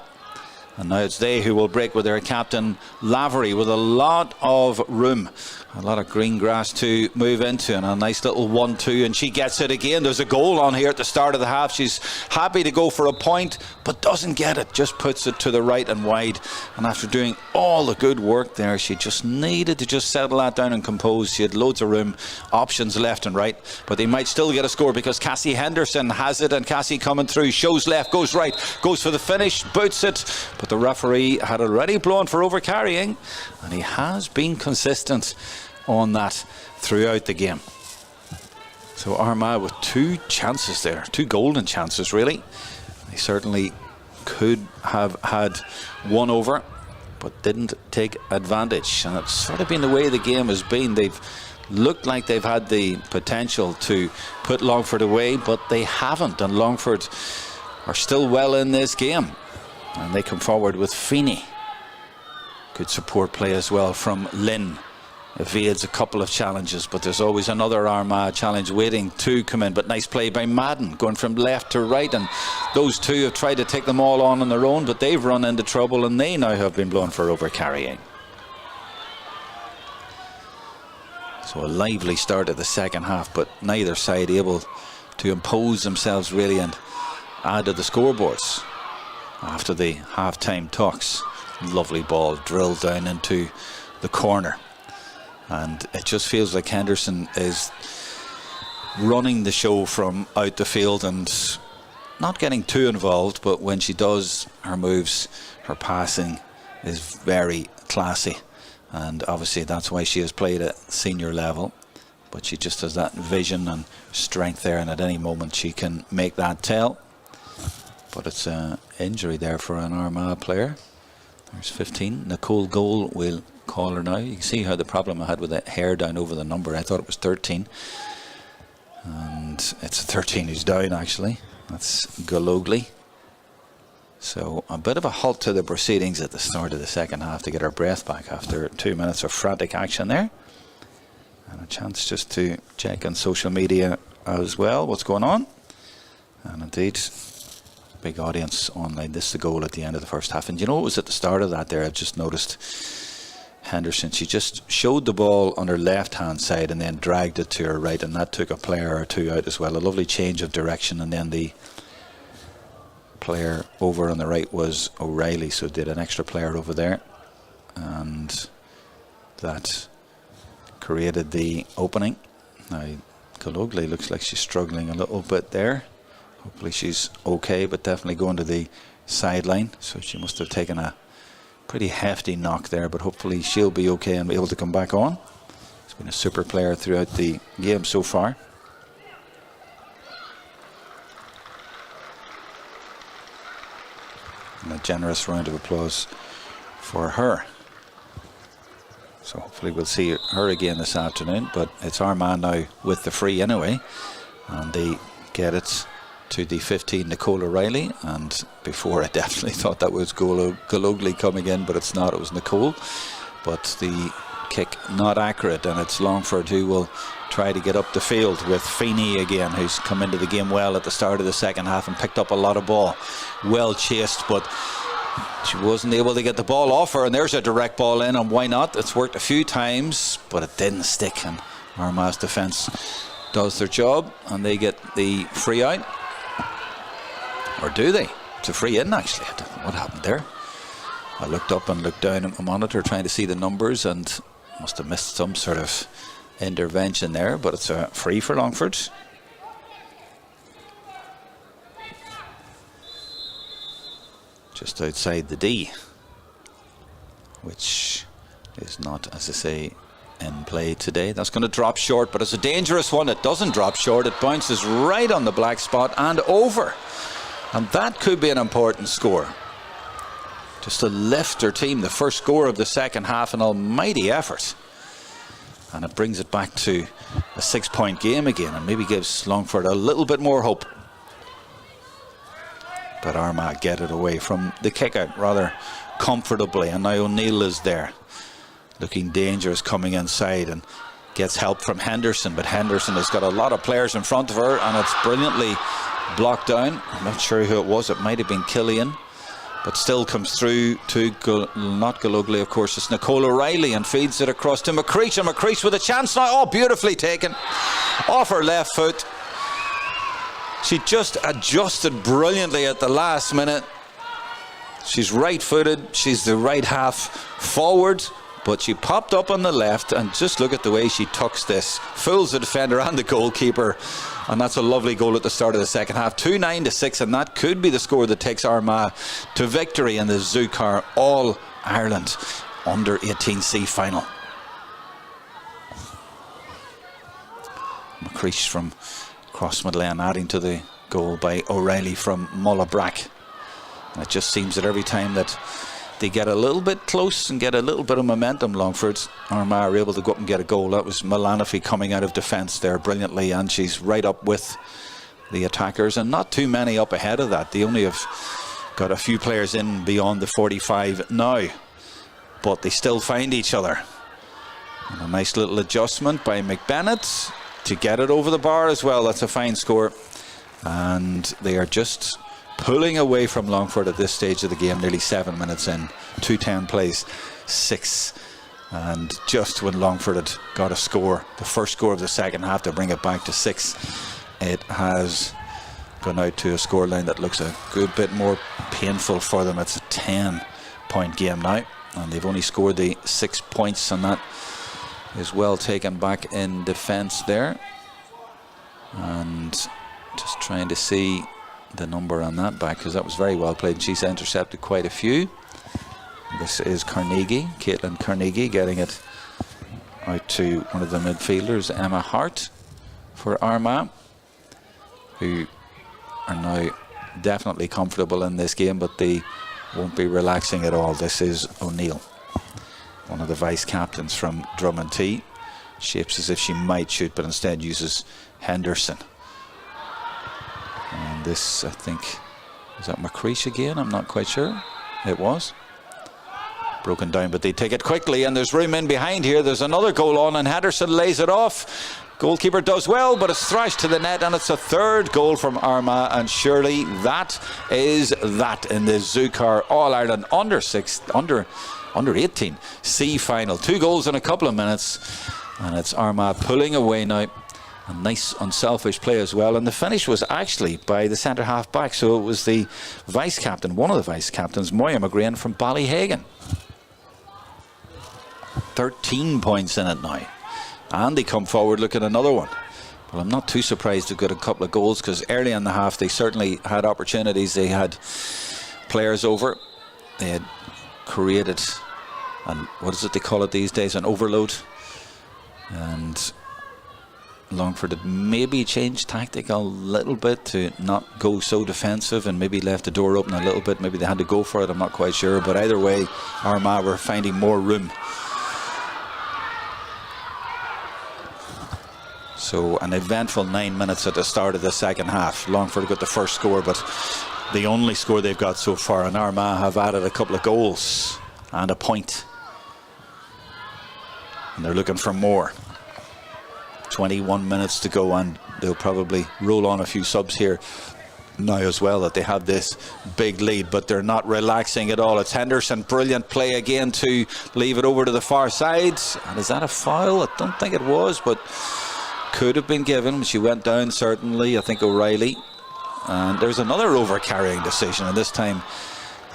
And now it's they who will break with their captain Lavery, with a lot of room, a lot of green grass to move into, and a nice little 1-2, and she gets it again. There's a goal on here at the start of the half. She's happy to go for a point but doesn't get it, just puts it to the right and wide. And after doing all the good work there, she just needed to just settle that down and compose. She had loads of room, options left and right, but they might still get a score because Cassie Henderson has it, and Cassie coming through, shows left, goes right, goes for the finish, boots it, but the referee had already blown for overcarrying, and he has been consistent on that throughout the game. So Armagh with 2 chances there, 2 golden chances really. They certainly could have had one over, but didn't take advantage, and it's sort of been the way the game has been. They've looked like they've had the potential to put Longford away, but they haven't, and Longford are still well in this game, and they come forward with Feeney. Good support play as well from Lynn. Evades a couple of challenges, but there's always another Armagh challenge waiting to come in. But nice play by Madden, going from left to right, and those two have tried to take them all on their own, but they've run into trouble, and they now have been blown for overcarrying. So a lively start of the second half, but neither side able to impose themselves really and add to the scoreboards. After the half-time talks, lovely ball drilled down into the corner. And it just feels like Henderson is running the show from out the field and not getting too involved, but when she does her moves, her passing is very classy, and obviously that's why she has played at senior level. But she just has that vision and strength there, and at any moment she can make that tell. But it's an injury there for an Armagh player. There's 15. Nicole Goal will call her now. You can see how the problem I had with the hair down over the number. I thought it was 13, and it's 13 who's down actually. That's Gologly. So a bit of a halt to the proceedings at the start of the second half to get her breath back after 2 minutes of frantic action there, and a chance just to check on social media as well what's going on. And indeed, big audience online. This is the goal at the end of the first half, and you know, it was at the start of that there, I've just noticed Henderson, she just showed the ball on her left hand side and then dragged it to her right, and that took a player or two out as well. A lovely change of direction, and then the player over on the right was O'Reilly, so did an extra player over there, and that created the opening. Now Gologly looks like she's struggling a little bit there. Hopefully she's okay, but definitely going to the sideline, so she must have taken a pretty hefty knock there, but hopefully she'll be okay and be able to come back on. She's been a super player throughout the game so far. And a generous round of applause for her. So hopefully we'll see her again this afternoon, but it's Armagh now with the free anyway, and they get it to the 15, Nicole O'Reilly. And before I definitely thought that was Gologly coming in, but it's not, it was Nicole. But the kick not accurate, and it's Longford who will try to get up the field with Feeney again, who's come into the game well at the start of the second half and picked up a lot of ball. Well chased, but she wasn't able to get the ball off her, and there's a direct ball in, and why not? It's worked a few times, but it didn't stick, and Armagh's defence does their job, and they get the free out. Or do they? It's a free in actually. I don't know what happened there. I looked up and looked down at my monitor trying to see the numbers and must have missed some sort of intervention there, but it's a free for Longford. Just outside the D, which is not, as I say, in play today. That's going to drop short, but it's a dangerous one. It doesn't drop short. It bounces right on the black spot and over. And that could be an important score. Just to lift their team, the first score of the second half, an almighty effort. And it brings it back to a 6-point game again and maybe gives Longford a little bit more hope. But Armagh get it away from the kick out rather comfortably, and now O'Neill is there looking dangerous coming inside and gets help from Henderson, but Henderson has got a lot of players in front of her and it's brilliantly blocked down. I'm not sure who it was, it might have been Killian, but still comes through to not Galugly, of course, it's Nicole O'Reilly, and feeds it across to McCreesh, and McCreesh with a chance now. Oh, beautifully taken off her left foot. She just adjusted brilliantly at the last minute. She's right-footed, she's the right half forward, but she popped up on the left, and just look at the way she tucks this. Fools the defender and the goalkeeper, and that's a lovely goal at the start of the second half. 2-9 to 6, and that could be the score that takes Armagh to victory in the ZuCar All-Ireland Under-18C final. McCreesh from Crossmid Lane adding to the goal by O'Reilly from Mullabrack. And it just seems that every time that they get a little bit close and get a little bit of momentum, Longford, Armagh are able to go up and get a goal. That was Malanafi coming out of defence there brilliantly, and she's right up with the attackers, and not too many up ahead of that. They only have got a few players in beyond the 45 now, but they still find each other. And a nice little adjustment by McBennett to get it over the bar as well. That's a fine score, and they are just pulling away from Longford at this stage of the game, nearly 7 minutes in. 2:10 plays 6, and just when Longford had got a score, the first score of the second half, to bring it back to 6, it has gone out to a scoreline that looks a good bit more painful for them. It's a 10-point game now, and they've only scored the 6 points, and that is well taken back in defence there. And just trying to see the number on that back, because that was very well played. She's intercepted quite a few. This is Carnegie, Caitlin Carnegie, getting it out to one of the midfielders, Emma Hart, for Armagh, who are now definitely comfortable in this game, but they won't be relaxing at all. This is O'Neill, one of the vice captains from Drummond T. Shapes as if she might shoot, but instead uses Henderson. And this, I think, is that McCreesh again? I'm not quite sure. It was broken down, but they take it quickly, and there's room in behind here. There's another goal on, and Henderson lays it off. Goalkeeper does well, but it's thrashed to the net, and it's a third goal from Armagh, and surely that is that in the ZuCar All-Ireland Under-18 C final. 2 goals in a couple of minutes, and it's Armagh pulling away now. A nice unselfish play as well, and the finish was actually by the centre half back, so it was the vice captain, one of the vice captains, Moya McGrain from Ballyhagan. 13 points in it now, and they come forward looking at another one. Well, I'm not too surprised they've got a couple of goals, because early in the half they certainly had opportunities. They had players over, they had created, and what is it they call it these days, an overload, and Longford had maybe changed tactic a little bit to not go so defensive, and maybe left the door open a little bit. Maybe they had to go for it, I'm not quite sure, but either way Armagh were finding more room. So an eventful 9 minutes at the start of the second half. Longford got the first score, but the only score they've got so far, and Armagh have added a couple of goals and a point, and they're looking for more. 21 minutes to go, and they'll probably roll on a few subs here now as well, that they have this big lead, but they're not relaxing at all. It's Henderson, brilliant play again to leave it over to the far side, and is that a foul? I don't think it was, but could have been given. She went down certainly, I think O'Reilly, and there's another over carrying decision, and this time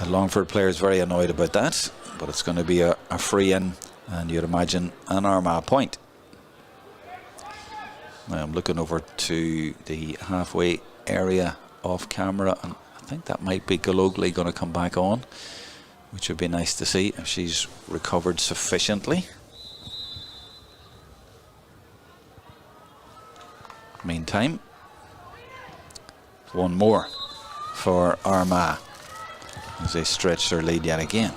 The Longford player is very annoyed about that, but it's going to be a free in, and you'd imagine an Armagh point. Now I'm looking over to the halfway area off camera, and I think that might be Galogly going to come back on, which would be nice to see if she's recovered sufficiently. Meantime, one more for Armagh as they stretch their lead yet again.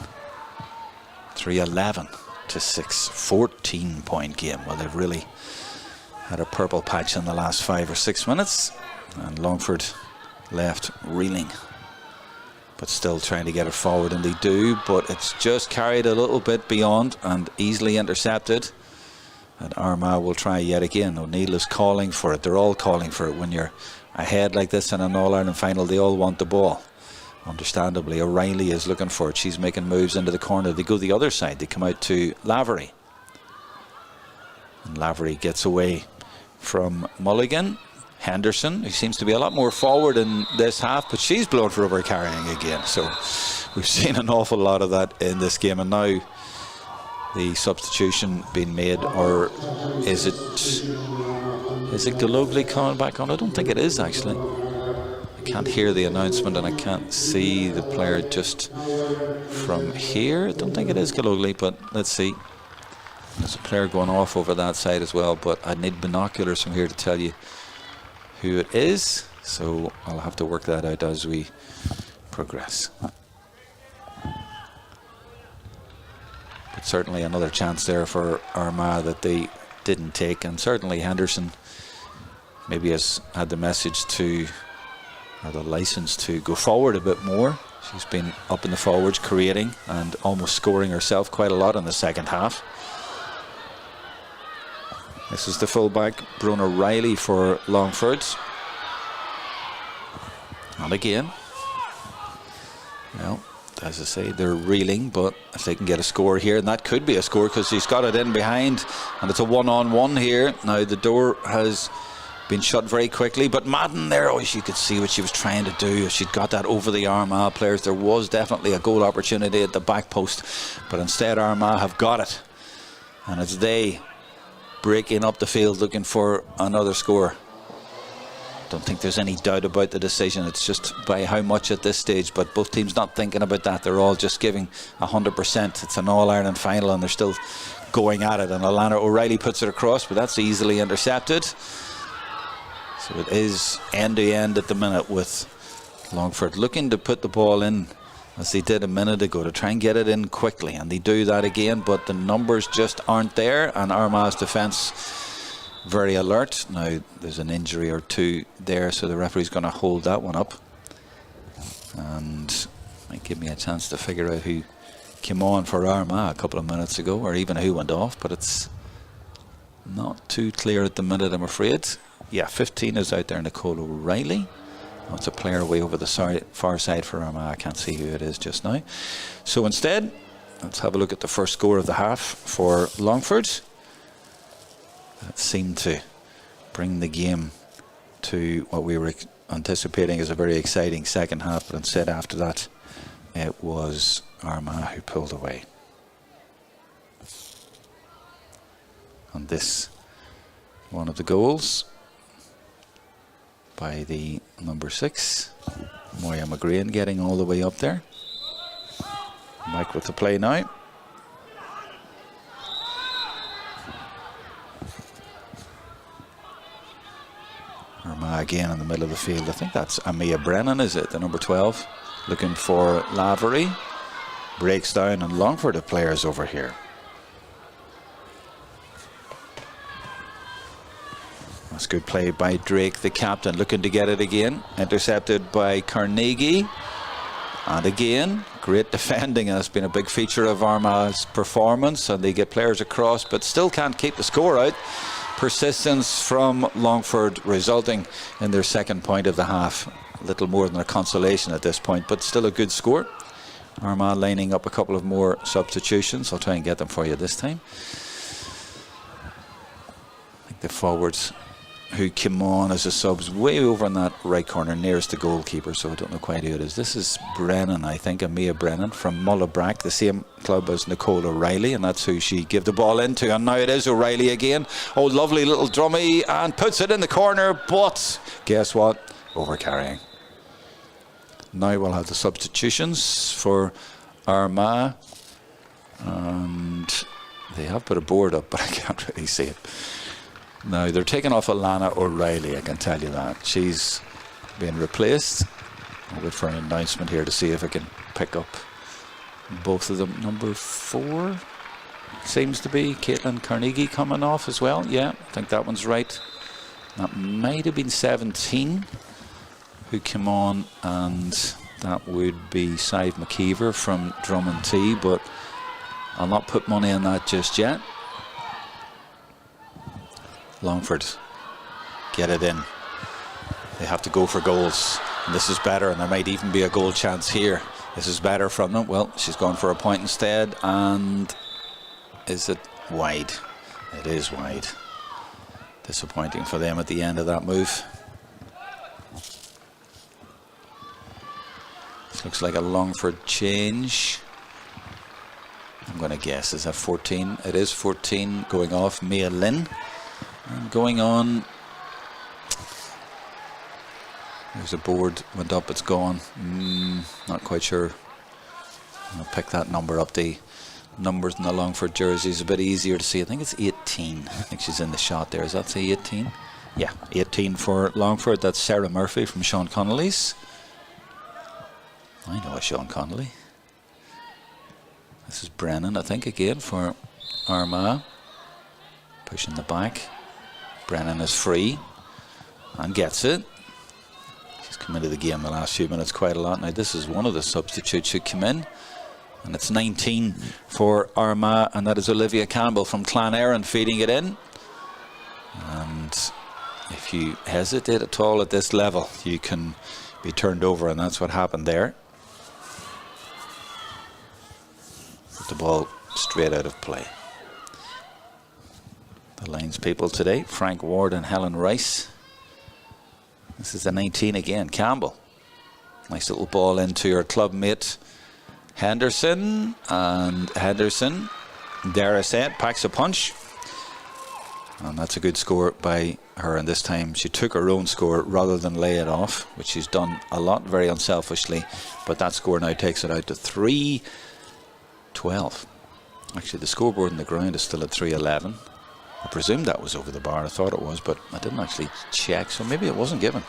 3-11 to 6, 14-point game. Well, they've really had a purple patch in the last 5 or 6 minutes, and Longford left reeling, but still trying to get it forward, and they do, but it's just carried a little bit beyond and easily intercepted. And Armagh will try yet again. O'Neill is calling for it. They're all calling for it. When you're ahead like this in an All-Ireland final, they all want the ball. Understandably, O'Reilly is looking for it. She's making moves into the corner. They go the other side. They come out to Lavery. And Lavery gets away from Mulligan. Henderson, who seems to be a lot more forward in this half, but she's blown for over carrying again. So we've seen an awful lot of that in this game, and now the substitution being made, or is it Galogly coming back on? I don't think it is, actually. I can't hear the announcement and I can't see the player just from here. I don't think it is Galogly, but let's see. There's a player going off over that side as well, but I need binoculars from here to tell you who it is, so I'll have to work that out as we progress. But certainly another chance there for Armagh that they didn't take, and certainly Henderson maybe has had the message to, or the license to, go forward a bit more. She's been up in the forwards creating and almost scoring herself quite a lot in the second half. This is the fullback, Brona Riley for Longford. And again, well, as I say, they're reeling, but if they can get a score here, and that could be a score because she's got it in behind, and it's a one-on-one here. Now the door has been shut very quickly, but Madden there, oh, you could see what she was trying to do. If she'd got that over the Armagh players, there was definitely a goal opportunity at the back post, but instead Armagh have got it, and it's they breaking up the field looking for another score. Don't think there's any doubt about the decision. It's just by how much at this stage, but both teams not thinking about that. They're all just giving 100%. It's an All-Ireland final and they're still going at it, and Alana O'Reilly puts it across, but that's easily intercepted. So it is end-to-end at the minute, with Longford looking to put the ball in as they did a minute ago, to try and get it in quickly, and they do that again, but the numbers just aren't there, and Armagh's defence very alert. Now there's an injury or two there, so the referee's going to hold that one up, and might give me a chance to figure out who came on for Armagh a couple of minutes ago, or even who went off, but it's not too clear at the minute, I'm afraid. Yeah, 15 is out there, Nicole O'Reilly. Oh, it's a player way over the far side for Armagh. I can't see who it is just now. So instead, let's have a look at the first score of the half for Longford. That seemed to bring the game to what we were anticipating as a very exciting second half, but instead after that it was Armagh who pulled away. And this, one of the goals by the number 6, Moya McGrain, getting all the way up there. Back with the play now. Armagh again in the middle of the field. I think that's Amia Brennan, is it? The number 12. Looking for Lavery. Breaks down, and Longford have players over here. That's good play by Drake, the captain, looking to get it again. Intercepted by Carnegie. And again, great defending. That's been a big feature of Armagh's performance, and they get players across, but still can't keep the score out. Persistence from Longford resulting in their second point of the half. A little more than a consolation at this point, but still a good score. Armagh lining up a couple of more substitutions. I'll try and get them for you this time. I think the forwards who came on as a subs way over in that right corner nearest the goalkeeper, so I don't know quite who it is. This is Brennan, I think, Amia Brennan from Mullabrack, the same club as Nicole O'Reilly, and that's who she gave the ball into. And now it is O'Reilly again. Oh, lovely little drummy, and puts it in the corner, but guess what? Overcarrying. Now we'll have the substitutions for Armagh, and they have put a board up, but I can't really see it. Now they're taking off Alana O'Reilly, I can tell you that. She's being replaced. I'll wait for an announcement here to see if I can pick up both of them. Number 4 seems to be Caitlin Carnegie coming off as well. Yeah, I think that one's right. That might have been 17 who came on, and that would be Sive McKeever from Drummond T, but I'll not put money on that just yet. Longford get it in. They have to go for goals, and this is better, and there might even be a goal chance here. This is better from them. Well, she's gone for a point instead, and is it wide? It is wide. Disappointing for them at the end of that move. This looks like a Longford change. I'm going to guess, is that 14? It is 14 going off Mia Lynn. And going on, there's a board, went up, it's gone. Not quite sure. I'll pick that number up. The numbers in the Longford jersey is a bit easier to see. I think it's 18. I think she's in the shot there. Does that say 18? Yeah, 18 for Longford. That's Sarah Murphy from Sean Connolly's. I know a Sean Connolly. This is Brennan, I think, again for Armagh. Pushing the back. Brennan is free and gets it. She's come into the game the last few minutes quite a lot. Now this is one of the substitutes who came in, and it's 19 for Armagh, and that is Olivia Campbell from Clan Erin feeding it in. And if you hesitate at all at this level, you can be turned over, and that's what happened there. Put the ball straight out of play. The Lions people today, Frank Ward and Helen Rice. This is the 19 again, Campbell. Nice little ball into her club mate Henderson, and Henderson, dare I say it, packs a punch. And that's a good score by her, and this time she took her own score rather than lay it off, which she's done a lot, very unselfishly. But that score now takes it out to 3-12. Actually, the scoreboard on the ground is still at 3-11. I presumed that was over the bar. I thought it was, but I didn't actually check, so maybe it wasn't given.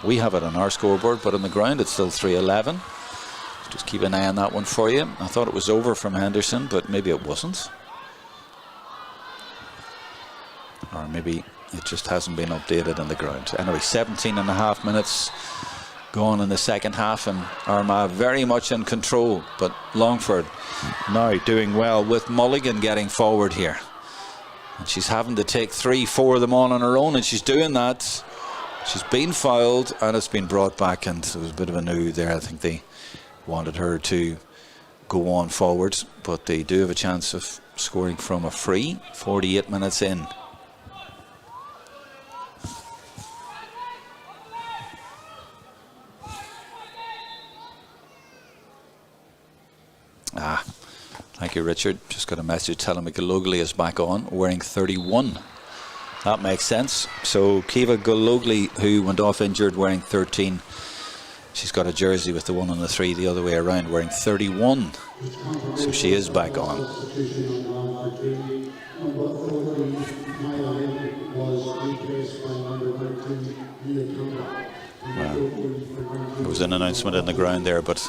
We have it on our scoreboard, but on the ground it's still 3-11. Just keep an eye on that one for you. I thought it was over from Henderson, but maybe it wasn't. Or maybe it just hasn't been updated on the ground. Anyway, 17.5 minutes gone in the second half, and Armagh very much in control, but Longford now doing well with Mulligan getting forward here. And she's having to take 3-4 of them on her own, and she's doing that. She's been fouled, and it's been brought back, and there was a bit of a no there. I think they wanted her to go on forwards, but they do have a chance of scoring from a free. 48 minutes in. Thank you, Richard. Just got a message telling me Gologly is back on, wearing 31. That makes sense. So Kiva Gologly, who went off injured, wearing 13. She's got a jersey with the 1 and the 3 the other way around, wearing 31. So she is back on. Well, there was an announcement in the ground there, but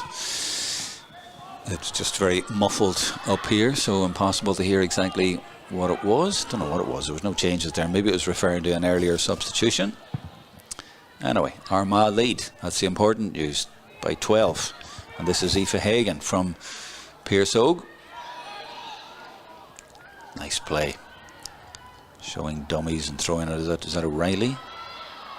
it's just very muffled up here, so impossible to hear exactly what it was. Don't know what it was. There was no changes there. Maybe it was referring to an earlier substitution. Anyway, Armagh lead. That's the important news, by 12. And this is Aoife Hagan from Pearse Ogue. Nice play. Showing dummies and throwing it. Is that O'Reilly?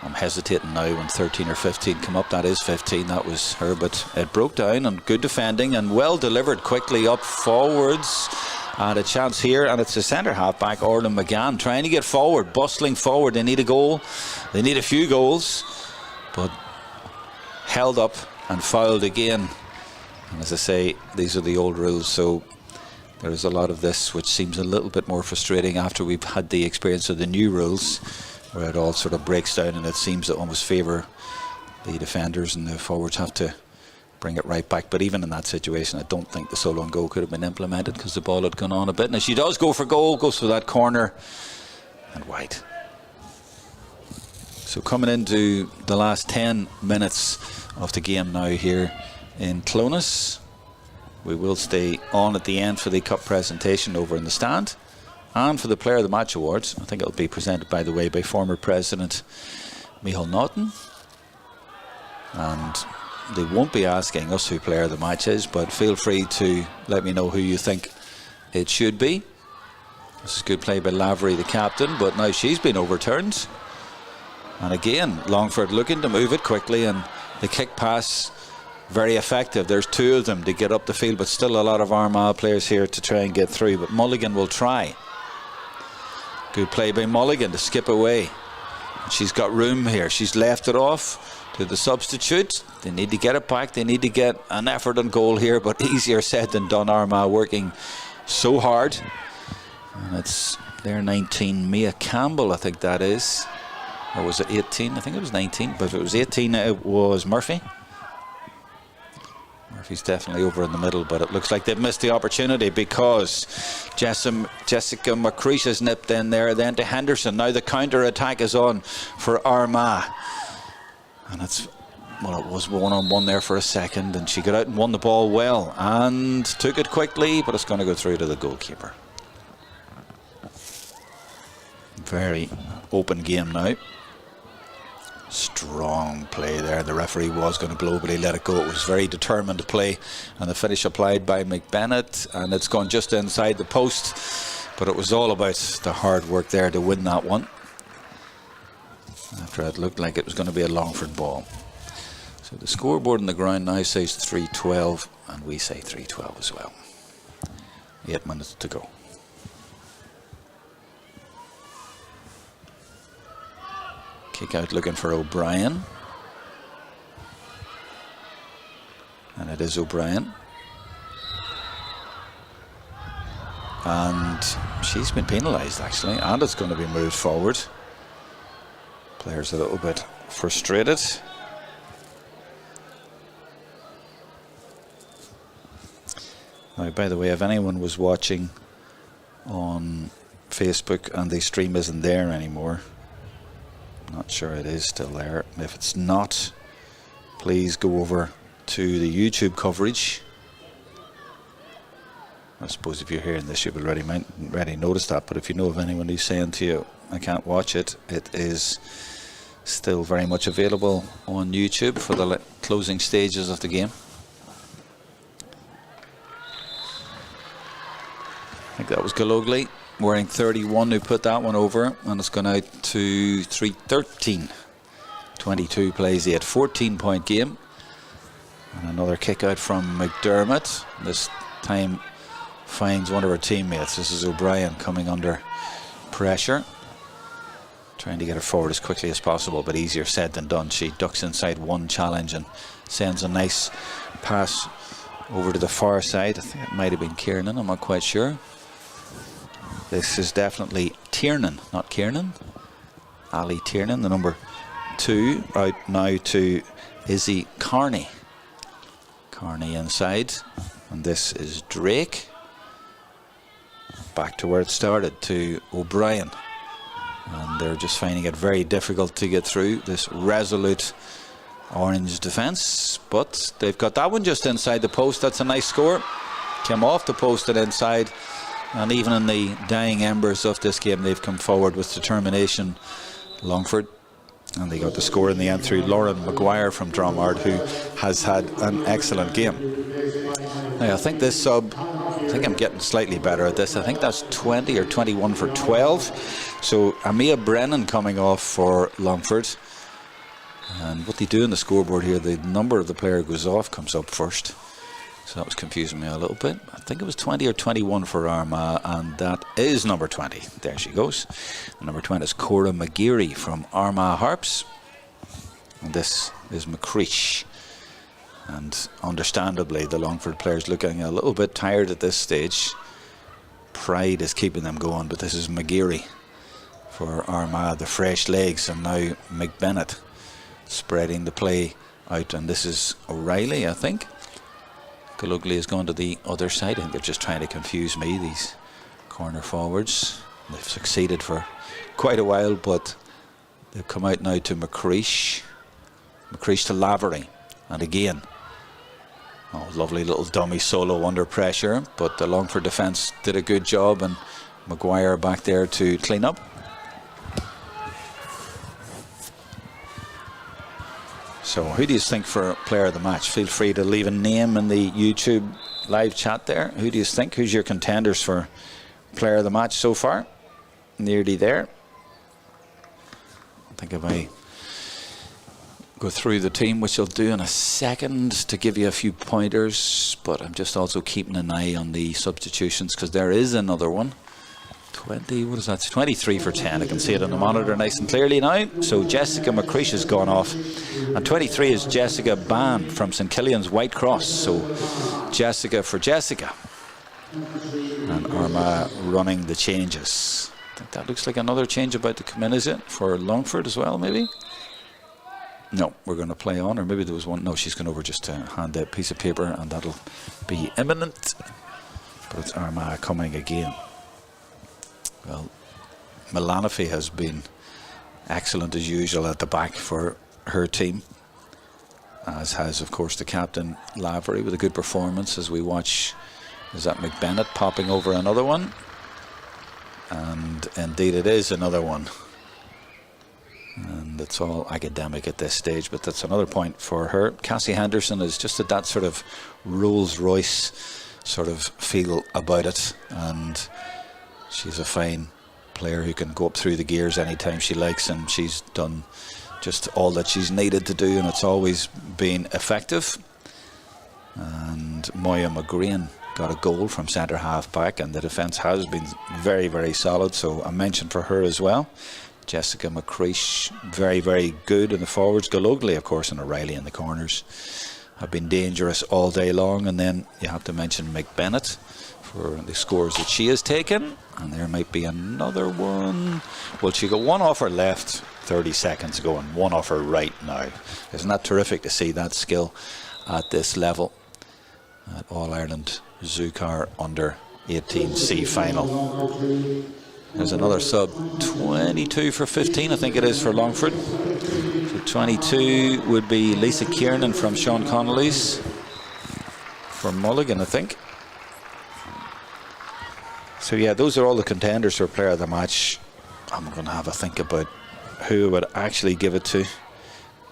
I'm hesitating now when 13 or 15 come up. That is 15. That was her, but it broke down, and good defending and well delivered quickly up forwards. And a chance here, and it's a centre half back, Orlin McGann, trying to get forward, bustling forward. They need a goal. They need a few goals, but held up and fouled again. And as I say, these are the old rules, so there's a lot of this which seems a little bit more frustrating after we've had the experience of the new rules, where it all sort of breaks down and it seems to almost favour the defenders, and the forwards have to bring it right back. But even in that situation, I don't think the solo on goal could have been implemented, because the ball had gone on a bit. Now she does go for goal, goes for that corner, and wide. So coming into the last 10 minutes of the game now here in Clones. We will stay on at the end for the cup presentation over in the stand, and for the Player of the Match Awards. I think it'll be presented, by the way, by former President Micheál Naughton. And they won't be asking us who Player of the Match is, but feel free to let me know who you think it should be. This is good play by Lavery, the captain, but now she's been overturned. And again, Longford looking to move it quickly, and the kick pass very effective. There's two of them to get up the field, but still a lot of Armagh players here to try and get through. But Mulligan will try. Good play by Mulligan to skip away. She's got room here. She's left it off to the substitute. They need to get it back. They need to get an effort on goal here, but easier said than done. Armagh working so hard. And it's their 19, Mia Campbell, I think that is. Or was it 18? I think it was 19. But if it was 18, it was Murphy. Murphy's definitely over in the middle, but it looks like they've missed the opportunity, because Jessica McCreesh has nipped in there, then to Henderson. Now the counter attack is on for Armagh, and it's, well, it was 1-on-1 there for a second, and she got out and won the ball well and took it quickly, but it's going to go through to the goalkeeper. Very open game now. Strong play there. The referee was going to blow, but he let it go. It was very determined play, and the finish applied by McBennett, and it's gone just inside the post, but it was all about the hard work there to win that one, after it looked like it was going to be a Longford ball. So the scoreboard on the ground now says 3-12, and we say 3-12 as well. 8 minutes to go. Kick out looking for O'Brien, and it is O'Brien, and she's been penalised actually, and it's going to be moved forward. Players a little bit frustrated. Now, by the way, if anyone was watching on Facebook and the stream isn't there anymore, not sure it is still there. If it's not, please go over to the YouTube coverage. I suppose if you're hearing this, you've already noticed that, but if you know of anyone who's saying to you, I can't watch it, it is still very much available on YouTube for the closing stages of the game. I think that was Galogly wearing 31 who put that one over, and it's gone out to 3-13. 22 plays, he had 14-point game, and another kick out from McDermott. This time finds one of her teammates. This is O'Brien coming under pressure, trying to get her forward as quickly as possible, but easier said than done. She ducks inside one challenge and sends a nice pass over to the far side. I think it might have been Kiernan, I'm not quite sure. This is definitely Tiernach, not Kiernan. Ali Tiernach, the number 2, out now to Izzy Carney. Carney inside, and this is Drake. Back to where it started, to O'Brien. And they're just finding it very difficult to get through this resolute Orange defence. But they've got that one just inside the post. That's a nice score. Came off the post and inside. And even in the dying embers of this game, they've come forward with determination, Longford. And they got the score in the end through Lauren Maguire from Dromard, who has had an excellent game. Now, I think this sub, I think I'm getting slightly better at this. I think that's 20 or 21 for 12. So Amia Brennan coming off for Longford. And what they do in the scoreboard here, the number of the player goes off comes up first. So that was confusing me a little bit. I think it was 20 or 21 for Armagh, and that is number 20. There she goes. And number 20 is Cora McGeary from Armagh Harps. And this is McCreesh. And understandably, the Longford players looking a little bit tired at this stage. Pride is keeping them going, but this is McGeary for Armagh, the fresh legs, and now McBennett spreading the play out. And this is O'Reilly, I think. Galugly has gone to the other side. I think they're just trying to confuse me, these corner forwards. They've succeeded for quite a while, but they've come out now to McCreesh. McCreesh to Lavery. And again, oh, lovely little dummy solo under pressure, but the Longford defence did a good job, and Maguire back there to clean up. So who do you think for player of the match? Feel free to leave a name in the YouTube live chat there. Who do you think? Who's your contenders for player of the match so far? Nearly there. I think if I go through the team, which I'll do in a second to give you a few pointers, but I'm just also keeping an eye on the substitutions because there is another one. 20, what is that? 23 for 10. I can see it on the monitor nice and clearly now. So Jessica McCreesh has gone off, and 23 is Jessica Ban from St Killian's White Cross. So Jessica for Jessica, and Armagh running the changes. I think that looks like another change about to come in, is it, for Longford as well, maybe? No, we're going to play on, or maybe there was one. No, she's gone over just to hand that piece of paper, and that'll be imminent. But it's Armagh coming again. Well, Milanofi has been excellent as usual at the back for her team, as has of course the captain Lavery with a good performance. As we watch, is that McBennett popping over another one? And indeed it is another one, and it's all academic at this stage, but that's another point for her. Cassie Henderson is just at that sort of Rolls Royce sort of feel about it, and she's a fine player who can go up through the gears anytime she likes, and she's done just all that she's needed to do, and it's always been effective. And Moya McGreen got a goal from centre half back, and the defence has been very, very solid, so a mention for her as well. Jessica McCreesh, very, very good in the forwards. Galugly, of course, and O'Reilly in the corners have been dangerous all day long. And then you have to mention McBennett for the scores that she has taken, and there might be another one. Well, she got one off her left 30 seconds ago and one off her right now. Isn't that terrific to see that skill at this level at All-Ireland ZuCar under 18C final? There's another sub, 22 for 15 I think it is for Longford. So 22 would be Lisa Kiernan from Sean Connolly's for Mulligan, I think. So yeah, those are all the contenders for player of the match. I'm going to have a think about who I would actually give it to.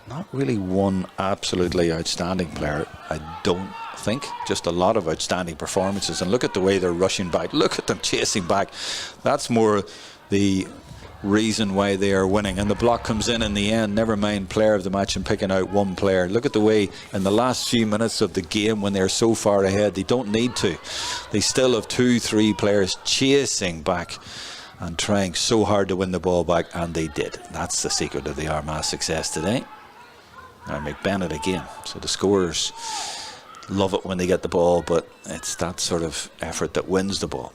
Not really one absolutely outstanding player, I don't think. Just a lot of outstanding performances. And look at the way they're rushing back. Look at them chasing back. That's more the reason why they are winning. And the block comes in the end. Never mind player of the match and picking out one player. Look at the way in the last few minutes of the game when they're so far ahead, they don't need to. They still have 2-3 players chasing back and trying so hard to win the ball back, and they did. That's the secret of the Armagh success today. Now McBennett again. So the scorers love it when they get the ball, but it's that sort of effort that wins the ball.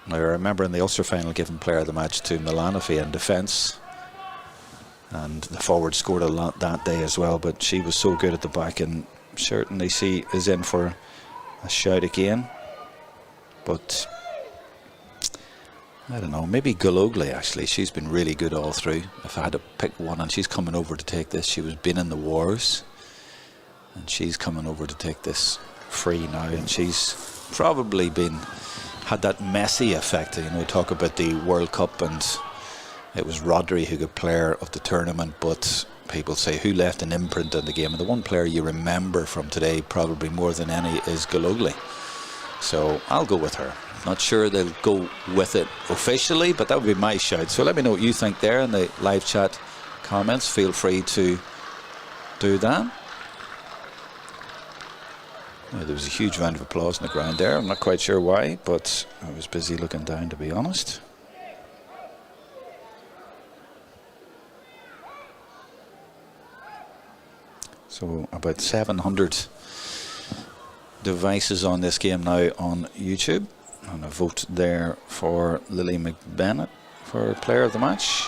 Now I remember in the Ulster final giving player of the match to Milanofi in defence, and the forward scored a lot that day as well, but she was so good at the back, and certainly she is in for a shout again. But I don't know, maybe Galugly actually. She's been really good all through. If I had to pick one, and she's coming over to take this. She was been in the wars, and she's coming over to take this free now, and she's probably had that messy effect. You know, talk about the World Cup, and it was Rodri who got player of the tournament, but people say who left an imprint in the game, and the one player you remember from today probably more than any is Galugly. So I'll go with her. Not sure they'll go with it officially, but that would be my shout. So let me know what you think there in the live chat comments. Feel free to do that. There was a huge round of applause in the ground there. I'm not quite sure why, but I was busy looking down, to be honest. So about 700 devices on this game now on YouTube, and a vote there for Lily McBennett for player of the match.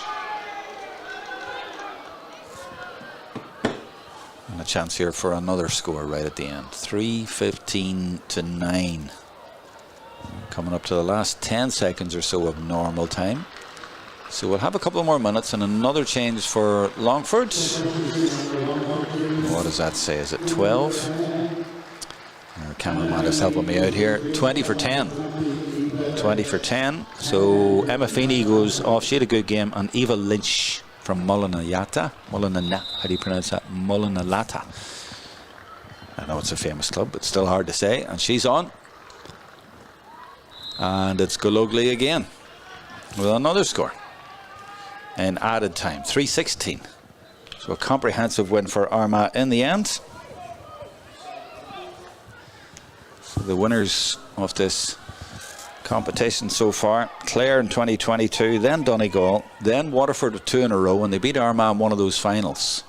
And a chance here for another score right at the end. 3:15 to 9. Coming up to the last 10 seconds or so of normal time. So we'll have a couple more minutes and another change for Longford. What does that say? Is it 12? Our cameraman is helping me out here. 20 for 10. 20 for 10. So Emma Feeney goes off. She had a good game. And Eva Lynch from Mullinalata. How do you pronounce that? Mullinalata. I know it's a famous club, but still hard to say. And she's on. And it's Golugli again with another score. In added time, 3:16. So a comprehensive win for Armagh in the end. So the winners of this competition so far: Clare in 2022, then Donegal, then Waterford with 2 in a row, and they beat Armagh in one of those finals.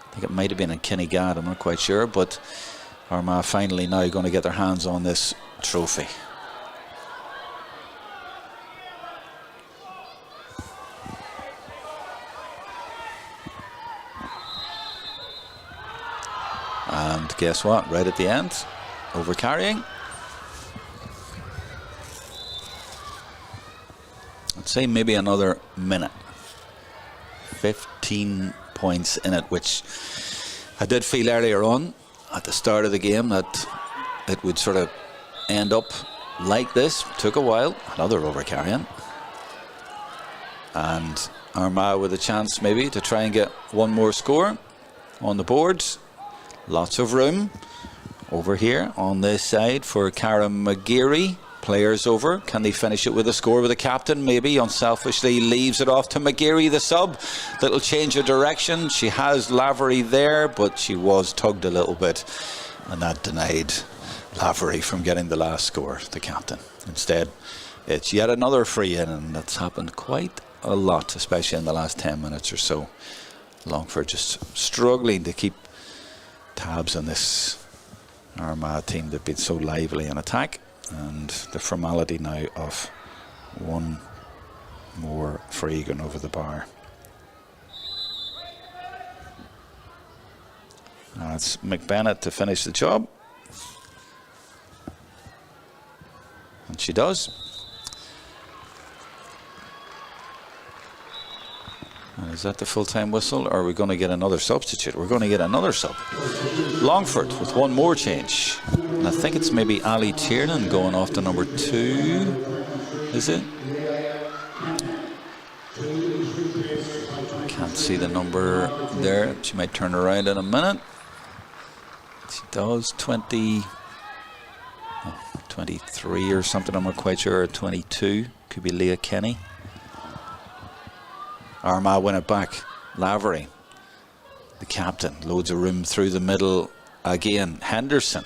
I think it might have been in Kinnegad, I'm not quite sure, but Armagh finally now going to get their hands on this trophy. And guess what? Right at the end, over carrying. I'd say maybe another minute. 15 points in it, which I did feel earlier on at the start of the game that it would sort of end up like this. Took a while, another over carrying. And Armagh with a chance maybe to try and get one more score on the board. Lots of room over here on this side for Karen McGeary. Players over. Can they finish it with a score with the captain? Maybe unselfishly leaves it off to McGeary, the sub. Little change of direction. She has Lavery there, but she was tugged a little bit, and that denied Lavery from getting the last score, the captain. Instead, it's yet another free in, and that's happened quite a lot, especially in the last 10 minutes or so. Longford just struggling to keep tabs on this Armagh team that been so lively in attack, and the formality now of one more free going over the bar. Now it's McBennett to finish the job, and she does. And is that the full-time whistle, or are we going to get another substitute? We're going to get another sub. Longford with one more change. And I think it's maybe Ali Tiernach going off to number 2. Is it? Can't see the number there. She might turn around in a minute. She does. 23 or something, I'm not quite sure, or 22. Could be Leah Kenny. Armagh win it back. Lavery, the captain, loads of room through the middle again. Henderson,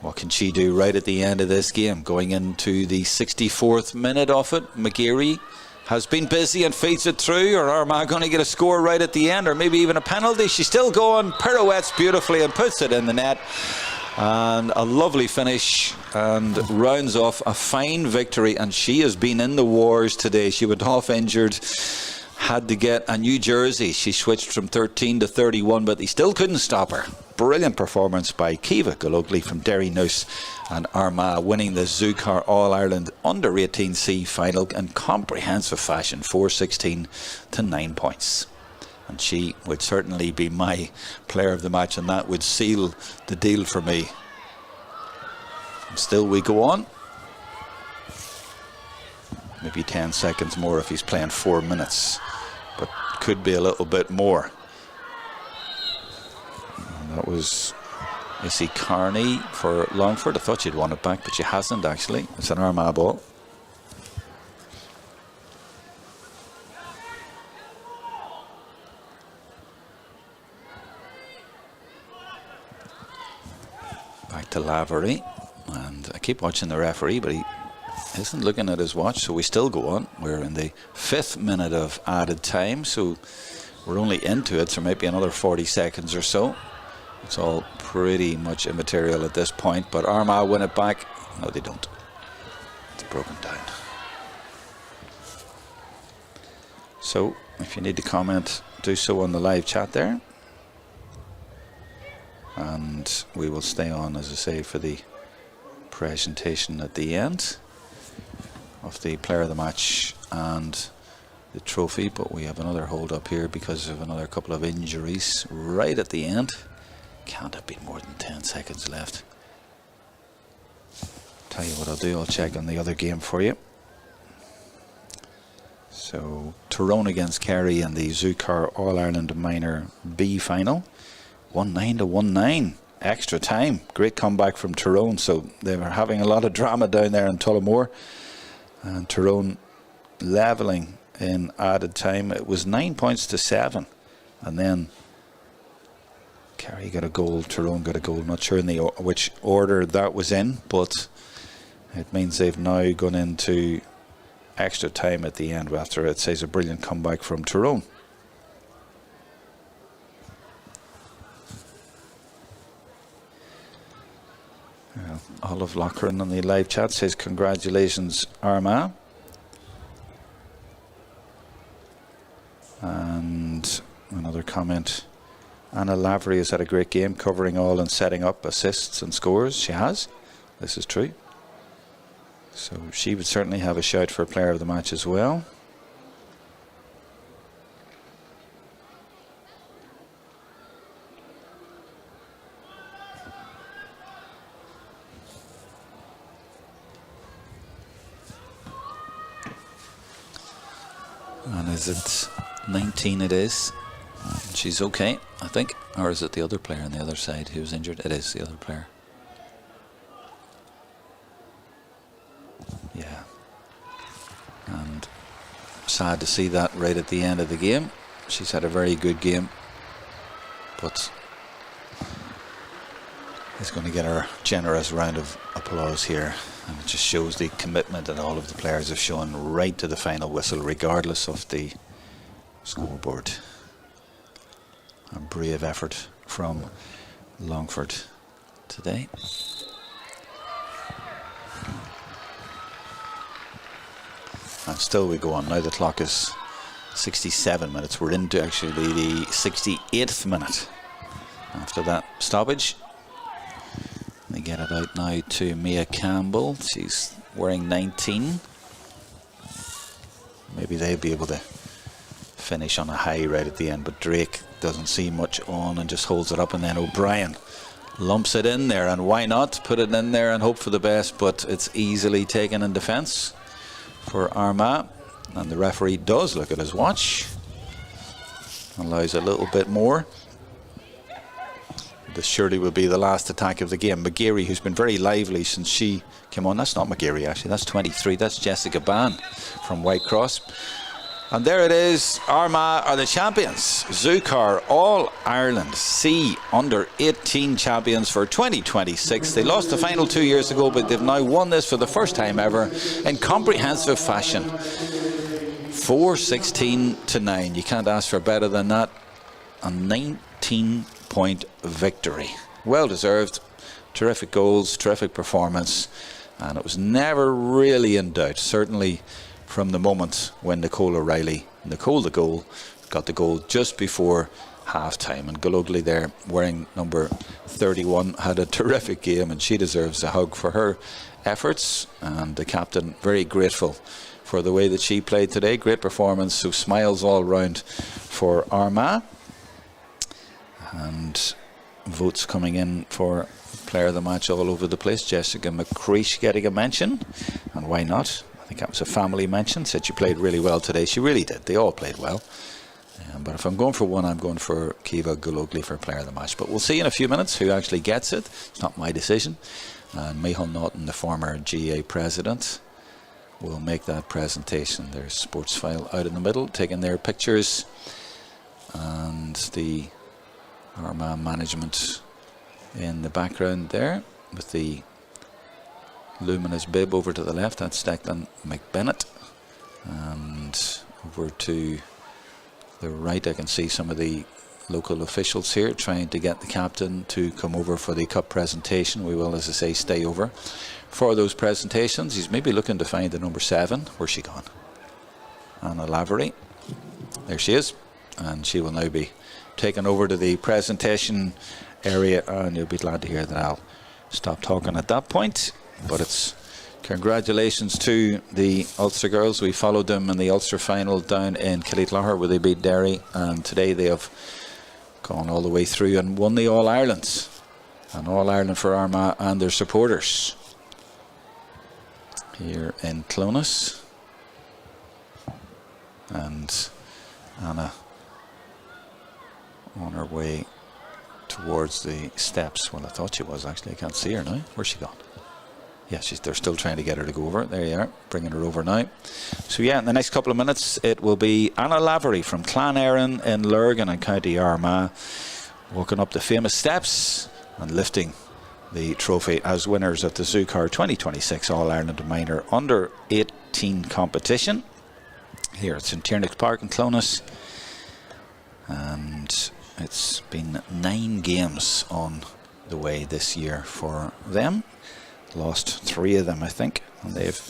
what can she do right at the end of this game? Going into the 64th minute of it. McGeary has been busy and feeds it through. Or Armagh going to get a score right at the end, or maybe even a penalty? She's still going, pirouettes beautifully and puts it in the net. And a lovely finish, and rounds off a fine victory. And she has been in the wars today. She went off injured, had to get a new jersey. She switched from 13 to 31, but they still couldn't stop her. Brilliant performance by Kiva Golugli from Derrynoose, and Armagh winning the ZuCar All-Ireland Under-18C final in comprehensive fashion, 4:16 to 9 points. And she would certainly be my player of the match, and that would seal the deal for me. And still we go on. Maybe 10 seconds more if he's playing 4 minutes, but could be a little bit more. And that was Issy Carney for Longford. I thought she'd won it back, but she hasn't actually. It's an Armagh ball. to Lavery, and I keep watching the referee, but he isn't looking at his watch, so we still go on. We're in the 5th minute of added time, so we're only into it, so maybe another 40 seconds or so. It's all pretty much immaterial at this point, but Armagh win it back. No, they don't. It's broken down. So if you need to comment, do so on the live chat there, and we will stay on, as I say, for the presentation at the end of the player of the match and the trophy. But we have another hold up here because of another couple of injuries right at the end. Can't have been more than 10 seconds left. Tell you what I'll do, I'll check on the other game for you. So Tyrone against Kerry in the ZuCar All-Ireland Minor B final. 1-9 to 1-9. Extra time. Great comeback from Tyrone. So they were having a lot of drama down there in Tullamore. And Tyrone levelling in added time. It was 9 points to 7. And then Kerry got a goal, Tyrone got a goal. Not sure in which order that was in, but it means they've now gone into extra time at the end after, it says, a brilliant comeback from Tyrone. Olive Lochran on the live chat says congratulations Armagh. And another comment, Anna Lavery has had a great game, covering all and setting up assists and scores. She has. This is true. So she would certainly have a shout for player of the match as well. And is it 19? It is. She's okay, I think. Or is it the other player on the other side who's injured? It is the other player. Yeah. And sad to see that right at the end of the game. She's had a very good game, but is going to get her generous round of applause here. And it just shows the commitment that all of the players have shown right to the final whistle, regardless of the scoreboard. A brave effort from Longford today. And still we go on. Now the clock is 67 minutes. We're into actually the 68th minute after that stoppage. They get it out now to Mia Campbell. She's wearing 19. Maybe they'll be able to finish on a high right at the end, but Drake doesn't see much on and just holds it up, and then O'Brien lumps it in there, and why not put it in there and hope for the best, but it's easily taken in defence for Armagh, and the referee does look at his watch, allows a little bit more. This surely will be the last attack of the game. McGeary, who's been very lively since she came on. That's not McGeary actually, that's 23, that's Jessica Ban from Whitecross. And there it is, Armagh are the champions. ZuCar All-Ireland C Under-18 champions for 2026. They lost the final 2 years ago, but they've now won this for the first time ever in comprehensive fashion. 4-16 to 9. You can't ask for better than that. A 19-point victory. Well deserved. Terrific goals, terrific performance. And it was never really in doubt. Certainly from the moment when Nicole O'Reilly, Nicole the goal, got the goal just before half time. And Golugli there, wearing number 31, had a terrific game, and she deserves a hug for her efforts. And the captain, very grateful for the way that she played today. Great performance, so smiles all round for Armagh. And votes coming in for player of the match all over the place. Jessica McCreesh getting a mention, and why not? I think that was a family mention. Said she played really well today. She really did. They all played well. But if I'm going for one, I'm going for Kiva Golugli for player of the match. But we'll see in a few minutes who actually gets it. It's not my decision. And Micheál Naughton, the former GA president, will make that presentation. There's Sports File out in the middle, taking their pictures. And the Armagh management in the background there. with the luminous bib over to the left. That's Declan McBennett. And over to the right I can see some of the local officials here trying to get the captain to come over for the cup presentation. We will, as I say, stay over for those presentations. He's maybe looking to find the number 7. Where's she gone? Anna Lavery. There she is. And she will now be taken over to the presentation area, and you'll be glad to hear that I'll stop talking at that point. But it's congratulations to the Ulster girls. We followed them in the Ulster final down in Killyclogher where they beat Derry, and today they have gone all the way through and won the All-Ireland. An All-Ireland for Armagh and their supporters here in Clonus. And Anna on her way towards the steps. Well, I thought she was actually. I can't see her now. Where's she gone? Yeah, they're still trying to get her to go over. There you are, bringing her over now. So yeah, in the next couple of minutes it will be Anna Lavery from Clan Erin in Lurgan and County Armagh walking up the famous steps and lifting the trophy as winners of the ZuCar 2026 All-Ireland Minor Under 18 competition. Here it's in Tiernach Park in Clonus, and it's been 9 games on the way this year for them. Lost 3 of them, I think, and they've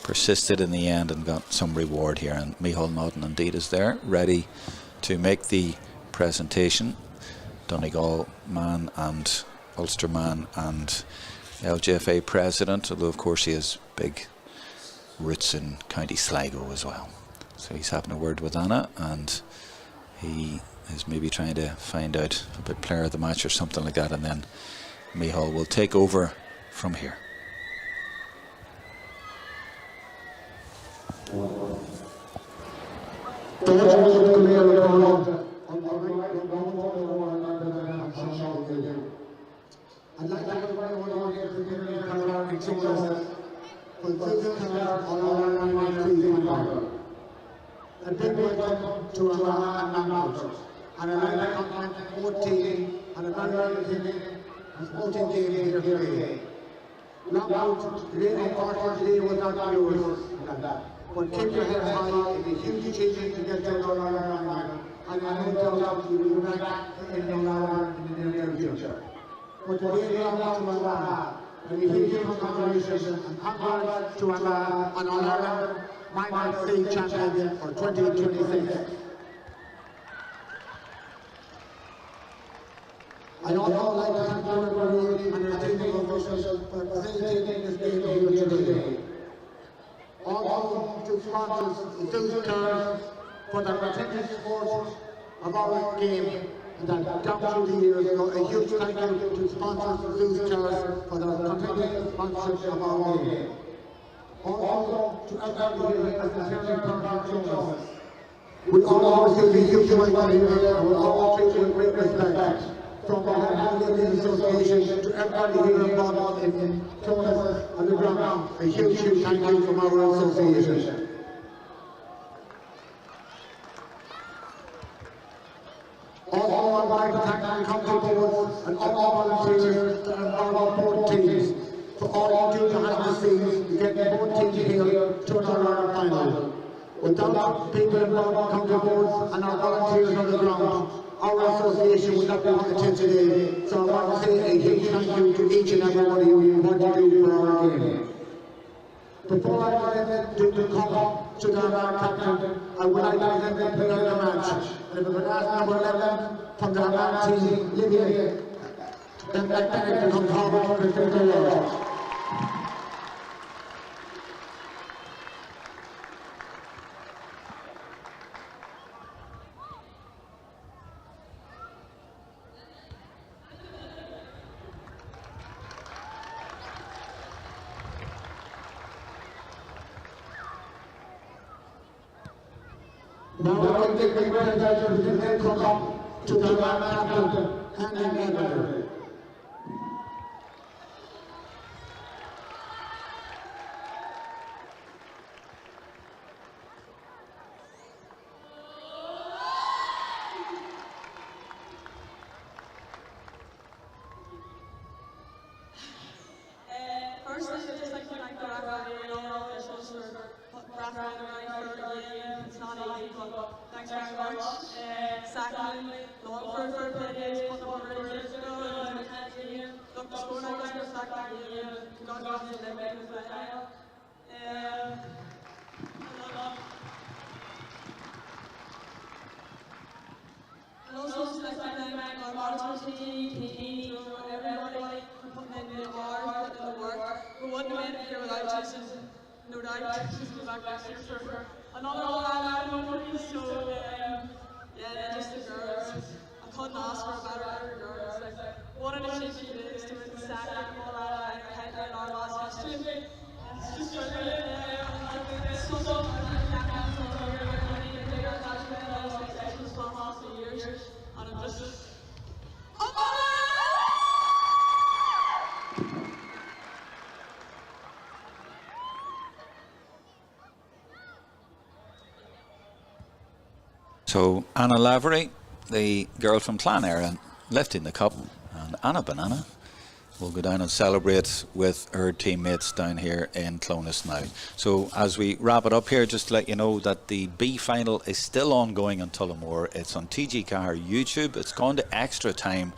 persisted in the end and got some reward here. And Micheál Nodden indeed is there, ready to make the presentation. Donegal man and Ulster man and LGFA president, although of course he has big roots in County Sligo as well. So he's having a word with Anna, and he is maybe trying to find out about player of the match or something like that, and then Micheál will take over from here. I'd like to invite everyone here to the Tiernach for ZuCar All-Ireland. A big welcome to Armagh and Longford, and I'd like to compliment both teams and a very sporting game here today. Longford really unfortunately was not yours, but keep your head high. It's a huge achievement to get to All-Ireland, and I no doubt you will be back in All-Ireland in the near future. But today we are down to Armagh, and we give you congratulations and congrats to Armagh and All-Ireland Minor State Champions for 2026. I'd also like to thank everybody and the technical officials for facilitating this game here today. Also to sponsors ZuCar for the continued support of our game and that down through the years. So a huge thank you to sponsors ZuCar for the continued sponsorship of our game. Also to everybody here at the Tiernach Park shows. We all always give a huge amount here, and we all treat you with great respect. From the Armagh Association to everybody here involved in Clonus and the ground, a huge thank you from our association. Also, I'd like to thank the country boards and all volunteers that are involved in both teams for all you do behind the scenes to get both teams here to an All-Ireland final. Without people involved in country boards and our volunteers on the ground, our association would not be what it is today. So I want to say a huge thank you to each and every one of you for what you do for our game. Before I let them come to the Armagh captain, I would like to let them play the match. And if we could ask number 11 from the Armagh team, Lydia, then that to come forward to the field. Now I think we will then come to the captain and the manager. very much. Secondly, Longford for playing games, put them on really years ago, and it's my team. Look, the score now is back to the game, congratulations to them as well. And also, like our management team, everybody for putting in the hours, putting in the work. We wouldn't have made it here without you, and no doubt she's going back next year for another All-Ireland moment. So, yeah, just the girls. I couldn't ask for a better girls. Like, what an achievement it is to win the second All-Ireland headline in Armagh's history. It's just brilliant. It's so fun. And I'm just So Anna Lavery, the girl from Clonera, lifting the cup, and Anna Banana will go down and celebrate with her teammates down here in Clonus now. So as we wrap it up here, just to let you know that the B final is still ongoing in Tullamore. It's on ZuCar YouTube. It's gone to extra time.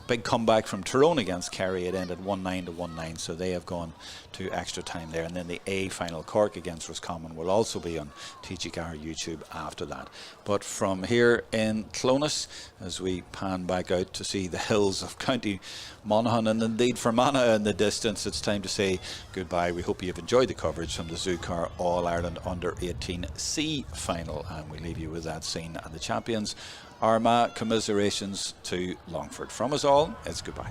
Big comeback from Tyrone against Kerry. It ended 1-9 to 1-9, so they have gone to extra time there. And then the A final, Cork against Roscommon, will also be on ZuCar YouTube after that. But from here in Clonus, as we pan back out to see the hills of County Monaghan, and indeed Fermanagh in the distance, it's time to say goodbye. We hope you've enjoyed the coverage from the ZuCar All-Ireland Under-18 C final, and we leave you with that scene. And the champions, Armagh, commiserations to Longford. From us all, it's goodbye.